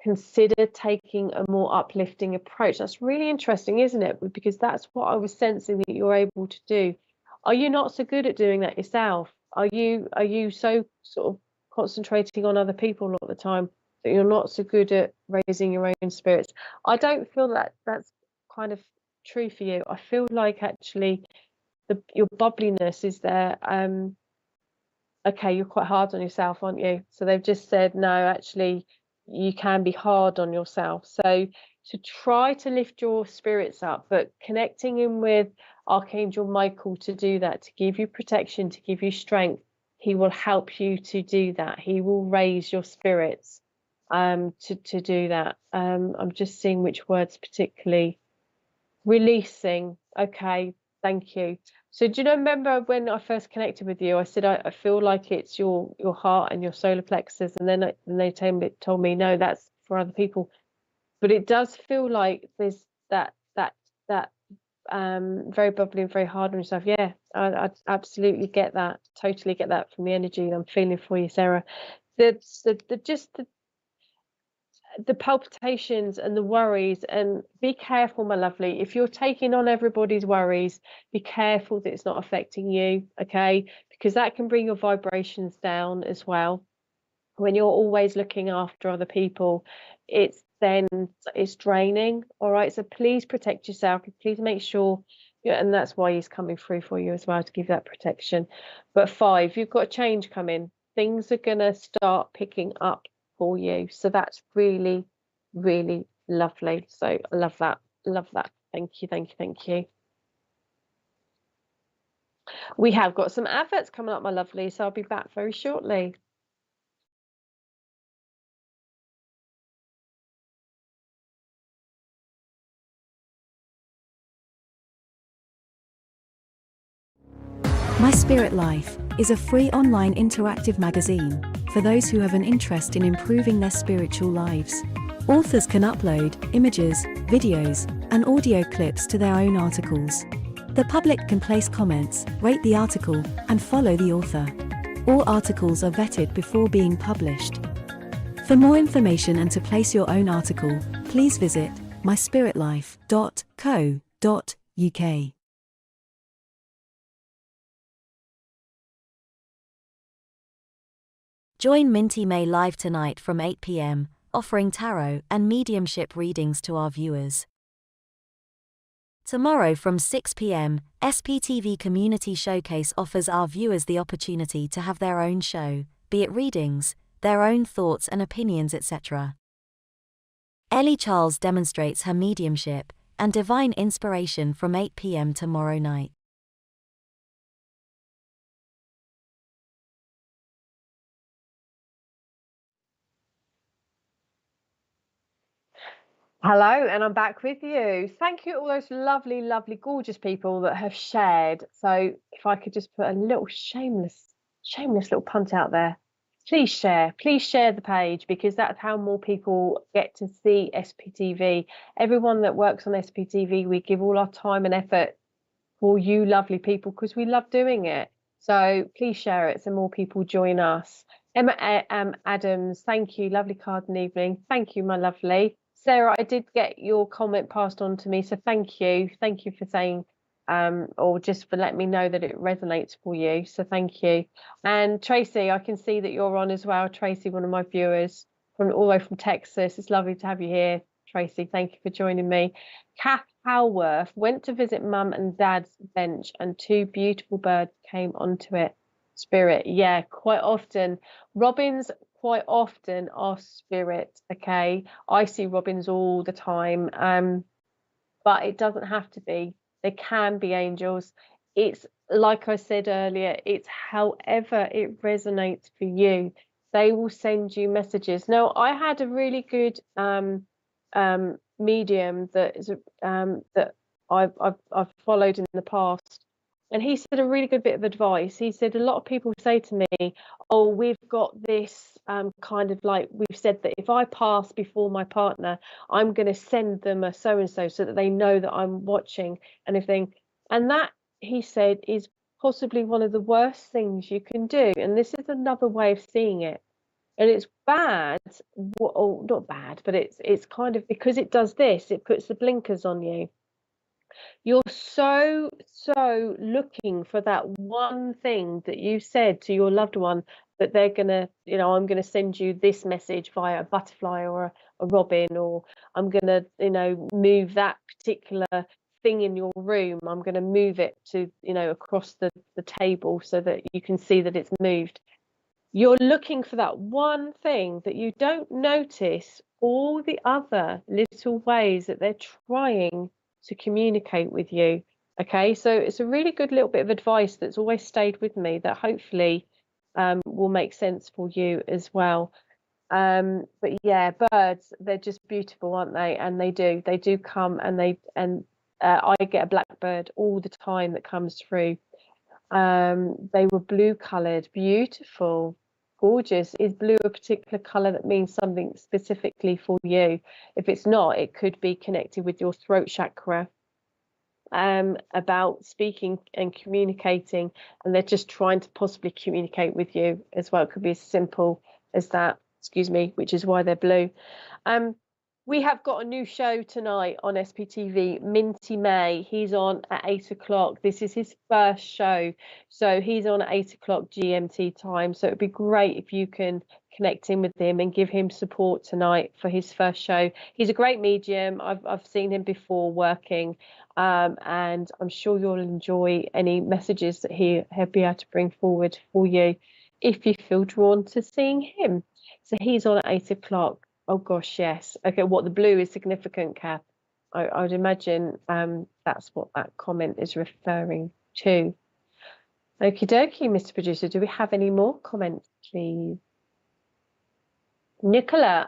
Consider taking a more uplifting approach. That's really interesting, isn't it? Because that's what I was sensing that you're able to do. Are you not so good at doing that yourself? Are you so sort of concentrating on other people a lot of the time that you're not so good at raising your own spirits? I don't feel that that's kind of true for you. I feel like actually your bubbliness is there. Okay, you're quite hard on yourself, aren't you? So they've just said, no, actually, you can be hard on yourself. So to try to lift your spirits up, but connecting in with Archangel Michael to do that, to give you protection, to give you strength, he will help you to do that. He will raise your spirits to do that. I'm just seeing which words particularly. Releasing. Okay, thank you. So do you remember when I first connected with you, I said I feel like it's your heart and your solar plexus, and then they told me no, that's for other people. But it does feel like there's that very bubbly and very hard on yourself. Yeah, I absolutely get that. Totally get that from the energy I'm feeling for you, Sarah. The palpitations and the worries, and be careful, my lovely, if you're taking on everybody's worries, be careful that it's not affecting you, okay, because that can bring your vibrations down as well. When you're always looking after other people, it's draining. All right, so please protect yourself, please make sure. Yeah, and that's why he's coming through for you as well, to give that protection. But 5, you've got change coming. Things are going to start picking up for you, so that's really, really lovely. So I love that. Thank you. We have got some adverts coming up, my lovely, so I'll be back very shortly. My Spirit Life is a free online interactive magazine for those who have an interest in improving their spiritual lives. Authors can upload images, videos, and audio clips to their own articles. The public can place comments, rate the article, and follow the author. All articles are vetted before being published. For more information and to place your own article, please visit myspiritlife.co.uk. Join Minty May live tonight from 8 p.m, offering tarot and mediumship readings to our viewers. Tomorrow from 6 p.m, SPTV Community Showcase offers our viewers the opportunity to have their own show, be it readings, their own thoughts and opinions, etc. Ellie Charles demonstrates her mediumship and divine inspiration from 8 p.m. tomorrow night. Hello, and I'm back with you. Thank you to all those lovely, gorgeous people that have shared. So if I could just put a little shameless little punt out there. Please share the page, because that's how more people get to see SPTV. Everyone that works on SPTV, we give all our time and effort for you lovely people, because we love doing it. So please share it so more people join us. Emma Adams, thank you. Lovely card and evening. Thank you, my lovely. Sarah, I did get your comment passed on to me, so thank you. Thank you for saying, or just for letting me know that it resonates for you. So thank you. And Tracy, I can see that you're on as well. Tracy, one of my viewers from all the way from Texas. It's lovely to have you here, Tracy. Thank you for joining me. Kath Halworth went to visit mum and dad's bench, and two beautiful birds came onto it. Spirit, yeah, quite often. Robins quite often are spirit, okay? I see robins all the time, but it doesn't have to be. They can be angels. It's like I said earlier, it's however it resonates for you. They will send you messages. Now, I had a really good medium that is that I've followed in the past, and he said a really good bit of advice. He said a lot of people say to me, oh, we've got this kind of like, we've said that if I pass before my partner, I'm going to send them a so and so that they know that I'm watching and everything. And that, he said, is possibly one of the worst things you can do. And this is another way of seeing it. And it's bad, or not bad, but it's kind of, because it does this, it puts the blinkers on you. You're so looking for that one thing that you said to your loved one, that they're gonna, I'm gonna send you this message via a butterfly or a robin, or I'm gonna, move that particular thing in your room. I'm gonna move it to, across the table so that you can see that it's moved. You're looking for that one thing that you don't notice all the other little ways that they're trying to communicate with you. Okay, so it's a really good little bit of advice that's always stayed with me, that hopefully will make sense for you as well. But yeah, birds, they're just beautiful, aren't they? And they do come, and I get a blackbird all the time that comes through. They were blue coloured, beautiful, gorgeous. Is blue a particular colour that means something specifically for you? If it's not, it could be connected with your throat chakra, about speaking and communicating, and they're just trying to possibly communicate with you as well. It could be as simple as that, excuse me, which is why they're blue. We have got a new show tonight on SPTV, Minty May. He's on at 8 o'clock. This is his first show. So he's on at 8 o'clock GMT time. So it'd be great if you can connect in with him and give him support tonight for his first show. He's a great medium. I've seen him before working, and I'm sure you'll enjoy any messages that he'll be able to bring forward for you if you feel drawn to seeing him. So he's on at 8 o'clock. Oh gosh, yes. Okay, what the blue is significant, Kath. I would imagine that's what that comment is referring to. Okie dokie, Mr. Producer. Do we have any more comments, please? Nicola,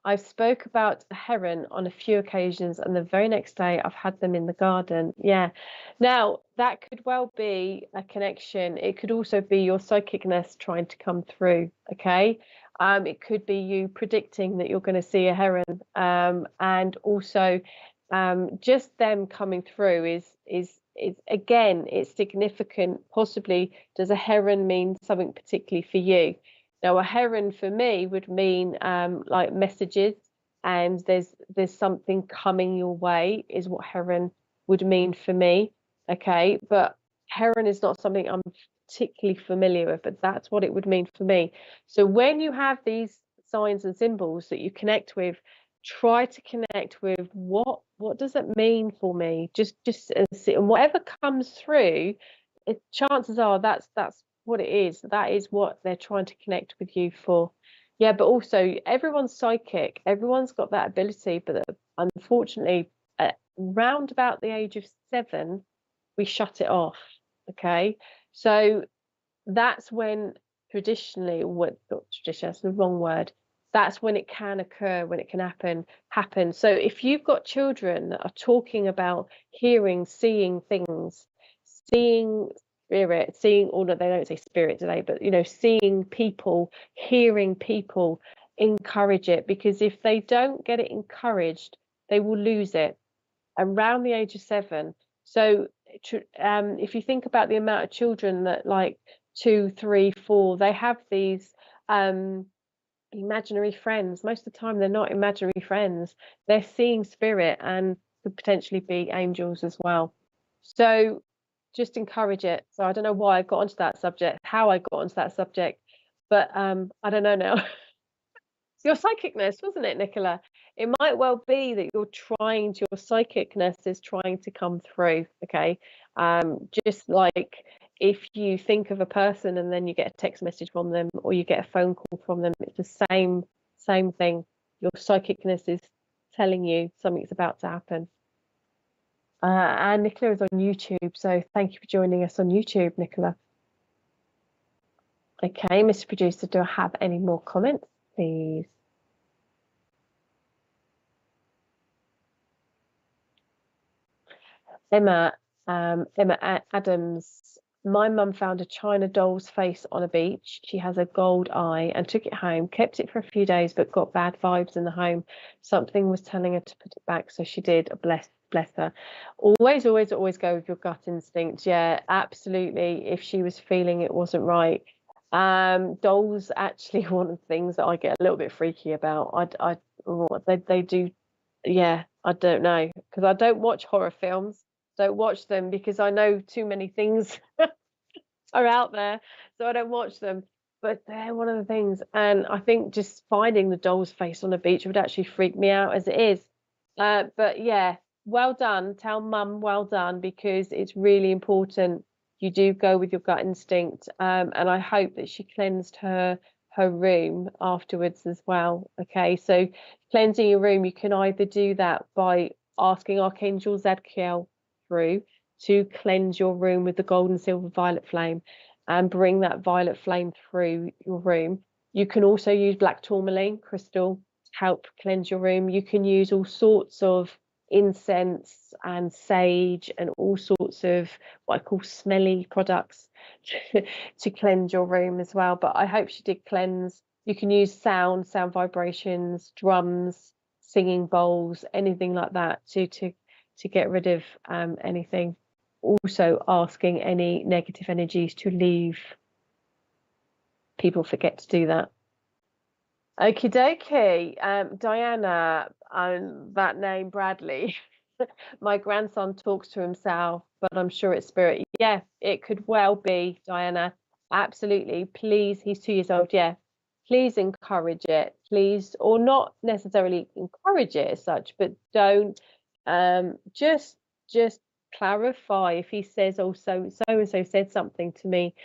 I've spoke about a heron on a few occasions, and the very next day I've had them in the garden. Yeah. Now, that could well be a connection. It could also be your psychicness trying to come through, okay? It could be you predicting that you're going to see a heron, and also just them coming through is again, it's significant. Possibly, does a heron mean something particularly for you? Now, a heron for me would mean like messages, and there's something coming your way, is what heron would mean for me. Okay, but heron is not something I'm particularly familiar with, but that's what it would mean for me. So when you have these signs and symbols that you connect with, try to connect with what does it mean for me? Just and whatever comes through, chances are that's what it is. That is what they're trying to connect with you for. Yeah, but also everyone's psychic. Everyone's got that ability, but unfortunately, round about the age of 7, we shut it off. Okay, so that's when traditionally, not tradition, that's the wrong word. That's when it can occur, when it can happen. So if you've got children that are talking about hearing, seeing things, seeing spirit, seeing, or no, they don't say spirit today, but seeing people, hearing people, encourage it, because if they don't get it encouraged, they will lose it around the age of 7. So if you think about the amount of children that, like 2, 3, 4, they have these imaginary friends. Most of the time, they're not imaginary friends. They're seeing spirit and could potentially be angels as well. So just encourage it. So I don't know why I got onto that subject, how I got onto that subject, but I don't know now. It's your psychicness, wasn't it, Nicola? It might well be that your psychicness is trying to come through. Okay. Just like if you think of a person and then you get a text message from them or you get a phone call from them, it's the same thing. Your psychicness is telling you something's about to happen. And Nicola is on YouTube, so thank you for joining us on YouTube, Nicola. Okay, Mr. Producer, do I have any more comments, please? Emma Adams. My mum found a china doll's face on a beach. She has a gold eye and took it home, kept it for a few days, but got bad vibes in the home. Something was telling her to put it back, so she did. Bless her. Always go with your gut instinct. Yeah, absolutely. If she was feeling it wasn't right. Dolls actually one of the things that I get a little bit freaky about. They do. Yeah, I don't know, because I don't watch horror films. Don't watch them because I know too many things are out there, so I don't watch them. But they're one of the things, and I think just finding the doll's face on a beach would actually freak me out as it is. But yeah, well done. Tell mum well done, because it's really important you do go with your gut instinct. And I hope that she cleansed her room afterwards as well. Okay, so cleansing your room, you can either do that by asking Archangel Zadkiel through to cleanse your room with the gold and silver violet flame and bring that violet flame through your room. You can also use black tourmaline crystal to help cleanse your room. You can use all sorts of incense and sage and all sorts of what I call smelly products to cleanse your room as well. But I hope she did cleanse. You can use sound vibrations, drums, singing bowls, anything like that to get rid of anything. Also asking any negative energies to leave. People forget to do that. Okie dokie. Diana, that name Bradley. My grandson talks to himself, but I'm sure it's spirit. Yeah, it could well be, Diana. Absolutely. Please, he's 2 years old. Yeah. Please encourage it. Please, or not necessarily encourage it as such, but don't just clarify if he says, oh, so and so said something to me.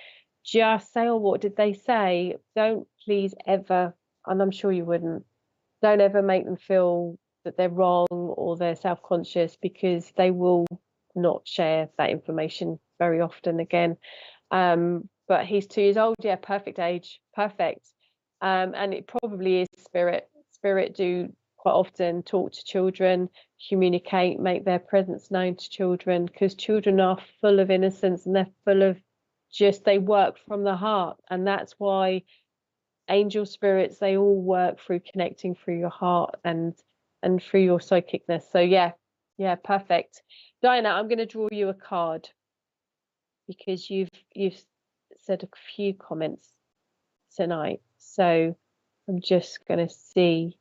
Just say, oh, what did they say? Don't please ever, and I'm sure you wouldn't, don't ever make them feel that they're wrong or they're self-conscious, because they will not share that information very often again. But he's 2 years old. Yeah, perfect age. Perfect. And it probably is spirit. Spirit do quite often talk to children, communicate, make their presence known to children, because children are full of innocence and they're full of they work from the heart. And that's why angel spirits, they all work through connecting through your heart and through your psychicness. So yeah, perfect. Diana, I'm going to draw you a card because you've said a few comments tonight. So I'm just going to see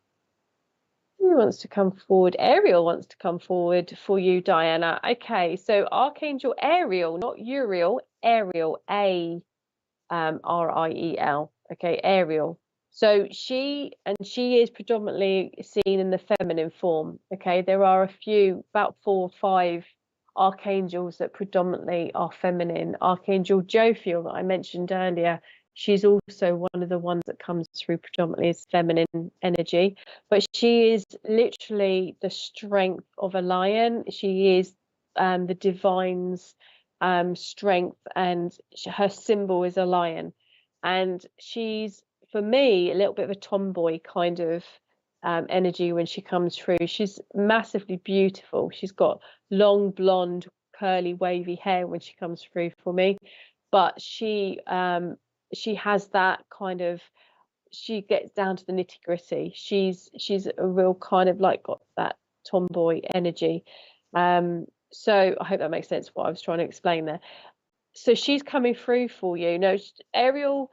who wants to come forward. Ariel wants to come forward for you, Diana. Okay, so Archangel Ariel, not Uriel, Ariel, Riel. Okay, Ariel. So she is predominantly seen in the feminine form. Okay, there are a few, about 4 or 5 archangels that predominantly are feminine. Archangel Jophiel that I mentioned earlier, she's also one of the ones that comes through predominantly as feminine energy, but she is literally the strength of a lion. She is the divine's strength, and her symbol is a lion. And she's, for me, a little bit of a tomboy kind of energy when she comes through. She's massively beautiful. She's got long blonde curly wavy hair when she comes through for me, but she has that kind of, she gets down to the nitty gritty. She's a real kind of like got that tomboy energy. So I hope that makes sense what I was trying to explain there. So she's coming through for you. No, Ariel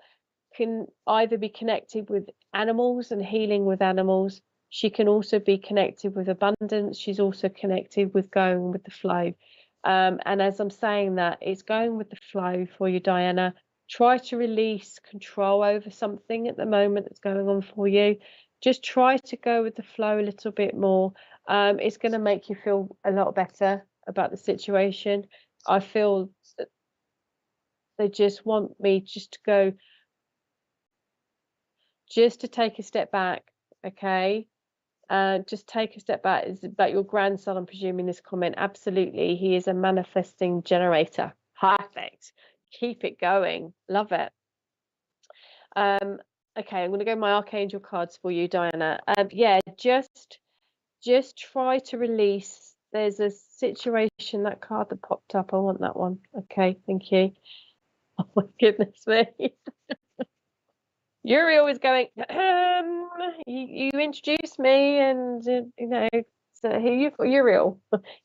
can either be connected with animals and healing with animals. She can also be connected with abundance. She's also connected with going with the flow. And as I'm saying that, it's going with the flow for you, Diana. Try to release control over something at the moment that's going on for you. Just try to go with the flow a little bit more. It's going to make you feel a lot better about the situation. I feel that they just want me just to go, just to take a step back, okay? Just take a step back. It's about your grandson, I'm presuming, this comment. Absolutely. He is a manifesting generator. Perfect. Keep it going. Love it. Okay, I'm going to go my archangel cards for you, Diana. Yeah, just try to release. There's a situation, that card that popped up. I want that one. Okay, thank you. Oh my goodness me. Uriel is going, you introduced me, and you know, so here you've got Uriel,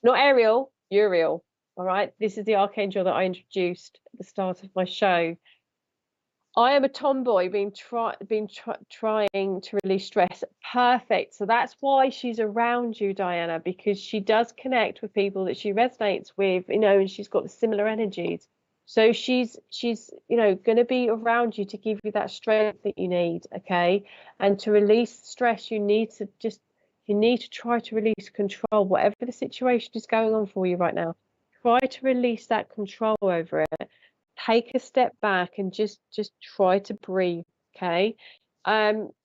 not Ariel, Uriel. All right, this is the archangel that I introduced at the start of my show. I am a tomboy trying to release stress. Perfect. So that's why she's around you, Diana, because she does connect with people that she resonates with, you know, and she's got the similar energies. So she's you know, going to be around you to give you that strength that you need, okay? And to release stress, you need to try to release control, whatever the situation is going on for you right now. Try to release that control over it. Take a step back and just try to breathe, okay?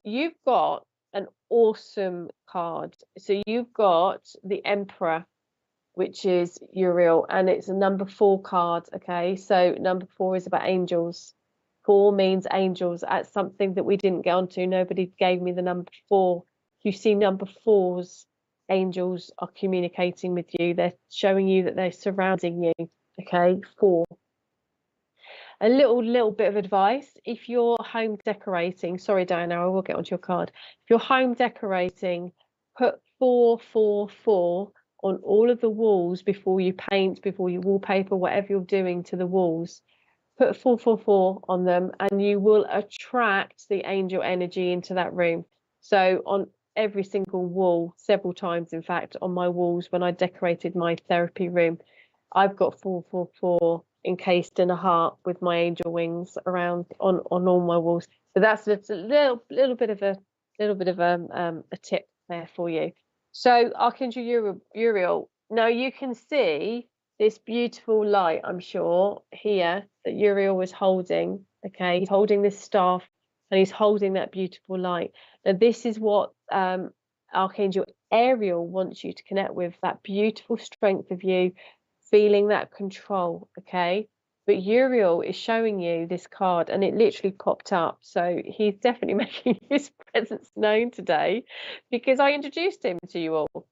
You've got an awesome card. So you've got the Emperor, which is Uriel, and it's a number 4 card, okay? So number 4 is about angels. 4 means angels. That's something that we didn't get onto. Nobody gave me the number 4. You see number 4's angels are communicating with you. They're showing you that they're surrounding you, okay? 4. A little bit of advice: if you're home decorating, sorry Diana, I will get onto your card. If you're home decorating, put 444 on all of the walls before you paint, before you wallpaper, whatever you're doing to the walls. Put 444 on them, and you will attract the angel energy into that room. So on every single wall, several times in fact, on my walls when I decorated my therapy room, I've got 444 encased in a heart with my angel wings around on all my walls. So that's a little bit of a tip there for you. So Archangel Uriel, now you can see this beautiful light, I'm sure, here that Uriel was holding. Okay, he's holding this staff and he's holding that beautiful light. Now this is what Archangel Ariel wants you to connect with, that beautiful strength of you, feeling that control, okay? But Uriel is showing you this card, and it literally popped up. So he's definitely making his presence known today because I introduced him to you all.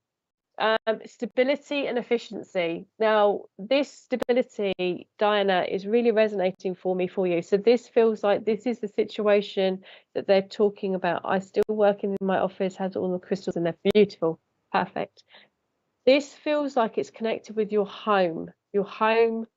Stability and efficiency. Now, this stability, Diana, is really resonating for you. So this feels like this is the situation that they're talking about. I still working in my office, has all the crystals, and they're beautiful. Perfect. This feels like it's connected with your home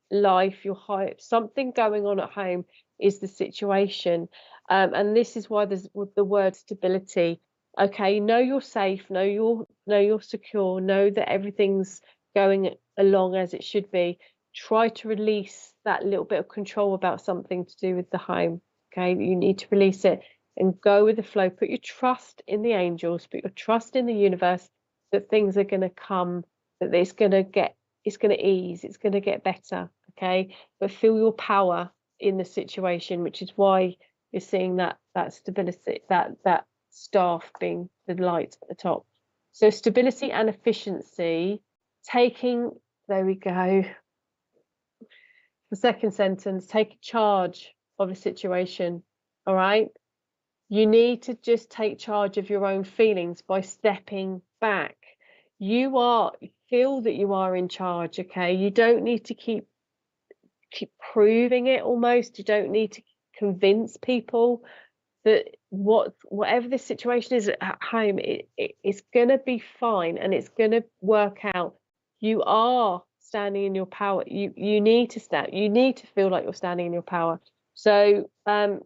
life, your home, something going on at home is the situation. And this is why there's the word stability. Okay, know you're safe, know you're secure, know that everything's going along as it should be. Try to release that little bit of control about something to do with the home. Okay, you need to release it and go with the flow. Put your trust in the angels, put your trust in the universe, that things are going to come, that it's going to ease, it's going to get better, okay? But feel your power in the situation, which is why you're seeing that stability, that staff being the light at the top. So stability and efficiency, there we go. The second sentence, take charge of a situation, all right? You need to just take charge of your own feelings by stepping back. Feel that you are in charge, okay? You don't need to keep proving it almost. You don't need to convince people that whatever the situation is at home, it's going to be fine and it's going to work out. You are standing in your power. You need to stand. You need to feel like you're standing in your power. So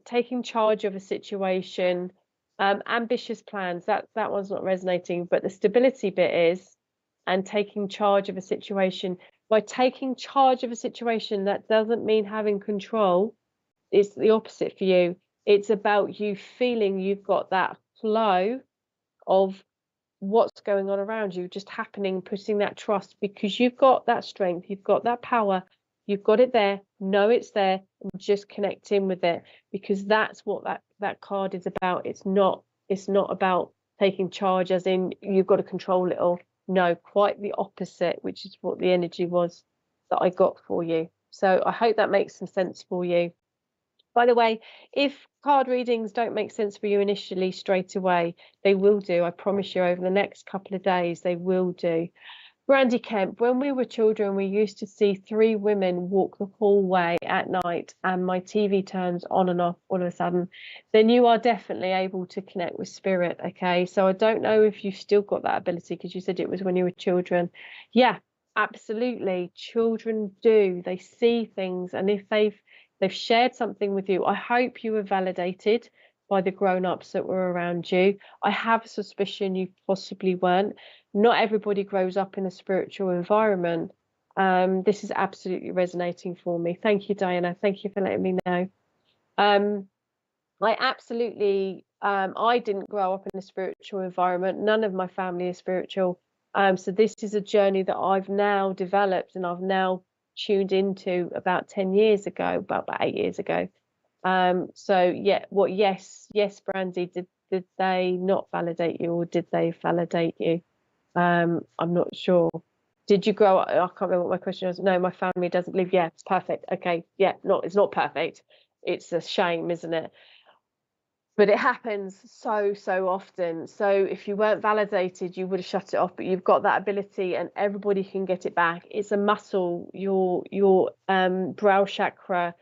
taking charge of a situation, ambitious plans, that one's not resonating, but the stability bit is, and taking charge of a situation. By taking charge of a situation, that doesn't mean having control. It's the opposite for you. It's about you feeling you've got that flow of what's going on around you just happening, putting that trust, because you've got that strength, you've got that power, you've got it there, know it's there, and just connect in with it, because that's what that card is about. It's not about taking charge as in you've got to control it all. No, quite the opposite, which is what the energy was that I got for you. So I hope that makes some sense for you. By the way, if card readings don't make sense for you initially straight away, they will do. I promise you, over the next couple of days, they will do. Brandy Kemp, when we were children, we used to see 3 women walk the hallway at night and my TV turns on and off all of a sudden. Then you are definitely able to connect with spirit, okay? So I don't know if you've still got that ability, because you said it was when you were children. Yeah, absolutely. Children do. They see things, and if they've shared something with you, I hope you were validated by the grown-ups that were around you. I have a suspicion you possibly weren't. Not everybody grows up in a spiritual environment. This is absolutely resonating for me. Thank you, Diana. Thank you for letting me know. I absolutely, I didn't grow up in a spiritual environment. None of my family is spiritual. So this is a journey that I've now developed and I've now tuned into about 10 years ago, about 8 years ago. So yeah, yes, Brandy, did they not validate you, or did they validate you? I'm not sure. Did you grow up? I can't remember what my question was. No, my family doesn't believe. Yeah, it's perfect. Okay, yeah, it's not perfect. It's a shame, isn't it? But it happens so often. So if you weren't validated, you would have shut it off, but you've got that ability and everybody can get it back. It's a muscle. Your brow chakra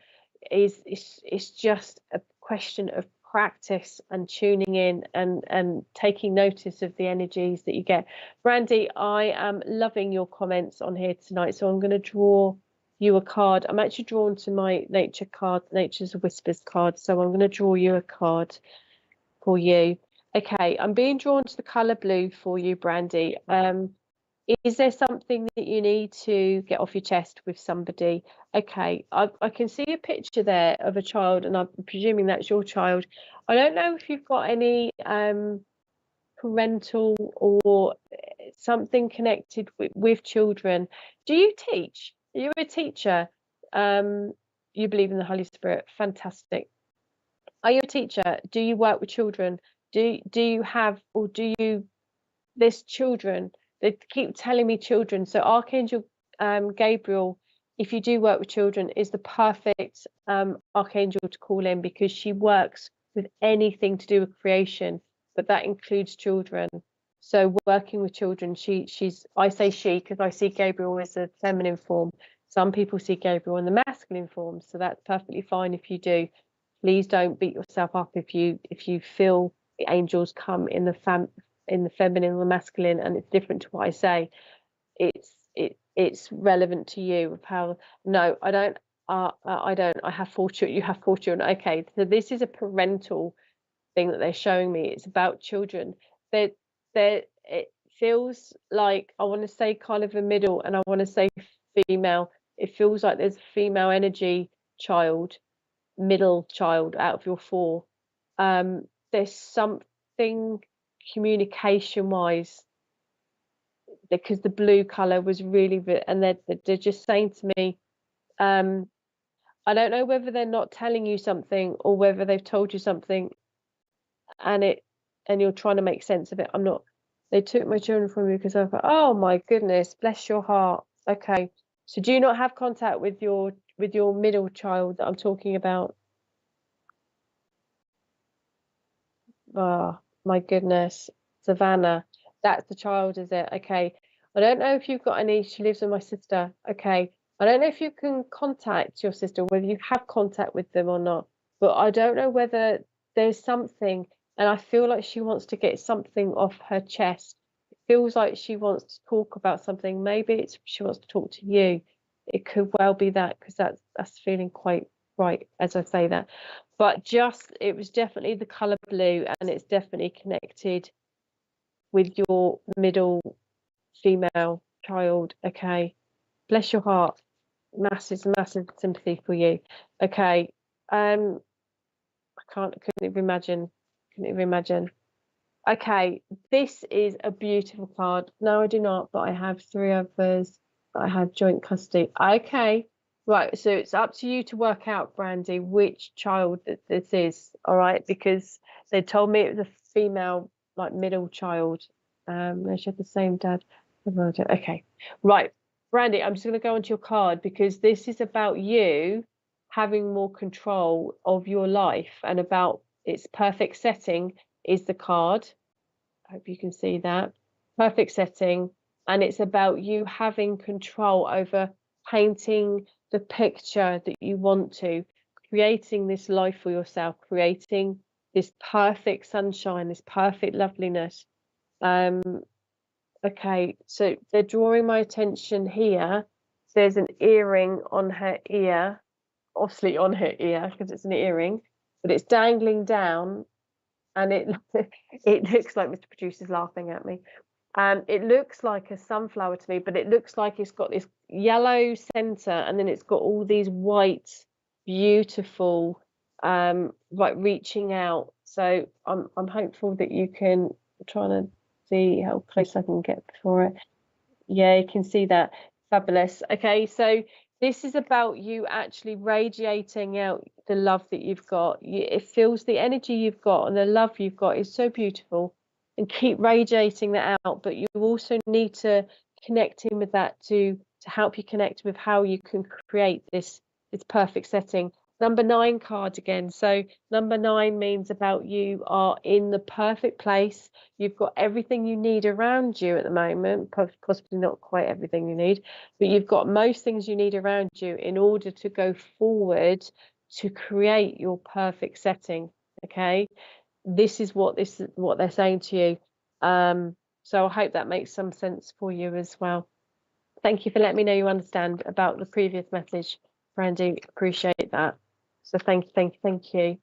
is, it's just a question of practice and tuning in and taking notice of the energies that you get. Brandy, I am loving your comments on here tonight, so I'm going to draw you a card. I'm actually drawn to my nature card, Nature's Whispers card, so I'm going to draw you a card for you. Okay, I'm being drawn to the color blue for you, Brandy. Is there something that you need to get off your chest with somebody? Okay, I can see a picture there of a child, and I'm presuming that's your child. I don't know if you've got any parental or something connected with children. Do you teach? Are you a teacher? You believe in the Holy Spirit. Fantastic. Are you a teacher? Do you work with children? Do you have, or do you, there's children? They keep telling me children. So Archangel Gabriel, if you do work with children, is the perfect archangel to call in, because she works with anything to do with creation, but that includes children. So working with children, she's, I say she because I see Gabriel as a feminine form. Some people see Gabriel in the masculine form, so that's perfectly fine if you do. Please don't beat yourself up if you feel the angels come in the feminine or the masculine, and it's different to what I say. It's relevant to you of how. No, I don't. I have 4 children. You have 4 children. Okay, so this is a parental thing that they're showing me. It's about children. It feels like, I want to say kind of a middle, and I want to say female. It feels like there's a female energy child, middle child out of your 4. There's something communication wise, because the blue color was really, and they're just saying to me, I don't know whether they're not telling you something or whether they've told you something and you're trying to make sense of it. I'm not. They took my children from me because I thought, oh my goodness, bless your heart. Okay, so do you not have contact with your middle child that I'm talking about? Oh my goodness, Savannah, that's the child, is it? Okay, I don't know if you've got any. She lives with my sister. Okay, I don't know if you can contact your sister, whether you have contact with them or not, but I don't know whether there's something, and I feel like she wants to get something off her chest. It feels like she wants to talk about something. Maybe it's she wants to talk to you. It could well be that, because that's feeling quite bright as I say that, but just it was definitely the color blue, and it's definitely connected with your middle female child. Okay, bless your heart, massive sympathy for you. Okay, I couldn't even imagine. Okay, this is a beautiful card. No, I do not, but I have 3 others that I have joint custody. Okay, right, so it's up to you to work out, Brandy, which child this is, all right, because they told me it was a female, like middle child. They had the same dad. Okay, right, Brandy, I'm just going to go onto your card, because this is about you having more control of your life, and about its perfect setting is the card. I hope you can see that. Perfect setting. And it's about you having control over painting the picture that you want to, creating this life for yourself, creating this perfect sunshine, this perfect loveliness. Okay, so they're drawing my attention here. There's an earring on her ear, obviously on her ear because it's an earring, but it's dangling down, and it looks like, Mr. Producer's laughing at me. It looks like a sunflower to me, but it looks like it's got this yellow center, and then it's got all these white, beautiful, like reaching out. So I'm hopeful that you can try to see how close I can get for it. Yeah, you can see that. Fabulous. Okay, so this is about you actually radiating out the love that you've got. It feels the energy you've got and the love you've got is so beautiful, and keep radiating that out. But you also need to connect in with that to help you connect with how you can create this perfect setting. Number 9 card again. So number 9 means about you are in the perfect place. You've got everything you need around you at the moment, possibly not quite everything you need, but you've got most things you need around you in order to go forward to create your perfect setting. Okay, this is what they're saying to you. So I hope that makes some sense for you as well. Thank you for letting me know you understand about the previous message, Brandy. Appreciate that. So thank you.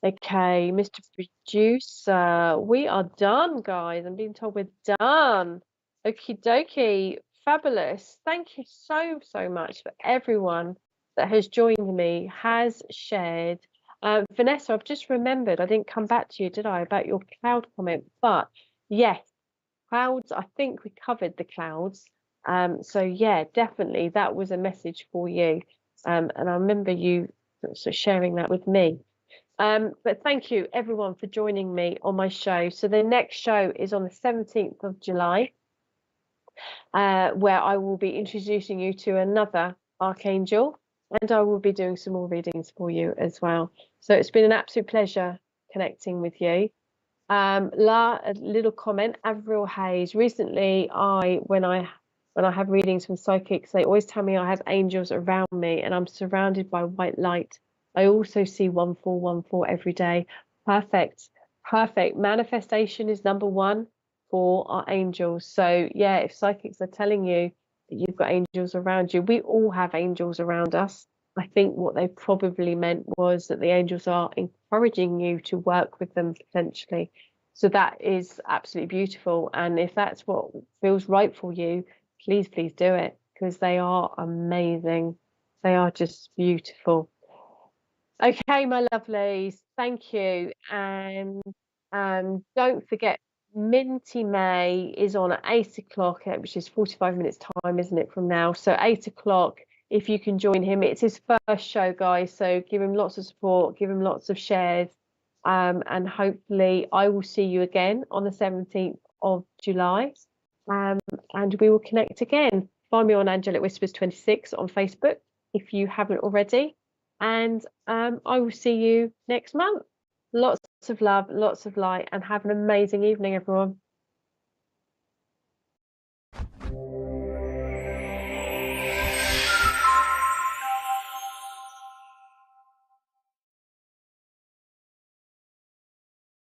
Okay, Mr. Producer, we are done, guys. I'm being told we're done. Okie dokie, fabulous. Thank you so much for everyone that has joined me, has shared. Vanessa, I've just remembered, I didn't come back to you, did I, about your cloud comment? But yes, clouds, I think we covered the clouds. So yeah, definitely that was a message for you. And I remember you sort of sharing that with me. But thank you everyone for joining me on my show. So the next show is on the 17th of July, where I will be introducing you to another archangel, and I will be doing some more readings for you as well. So it's been an absolute pleasure connecting with you. A little comment, Avril Hayes. Recently, when I have readings from psychics, they always tell me I have angels around me and I'm surrounded by white light. I also see 1414 every day. Perfect. Manifestation is number 1 for our angels. So yeah, if psychics are telling you that you've got angels around you, we all have angels around us. I think what they probably meant was that the angels are encouraging you to work with them potentially. So that is absolutely beautiful. And if that's what feels right for you, please do it, because they are amazing. They are just beautiful. Okay, my lovelies, thank you. And don't forget, Minty May is on at 8 o'clock, which is 45 minutes time, isn't it, from now? So 8 o'clock, if you can join him. It's his first show, guys, so give him lots of support, give him lots of shares, and hopefully I will see you again on the 17th of July, and we will connect again. Find me on Angelic Whispers 26 on Facebook if you haven't already, and I will see you next month. Lots of love, lots of light, and have an amazing evening, everyone.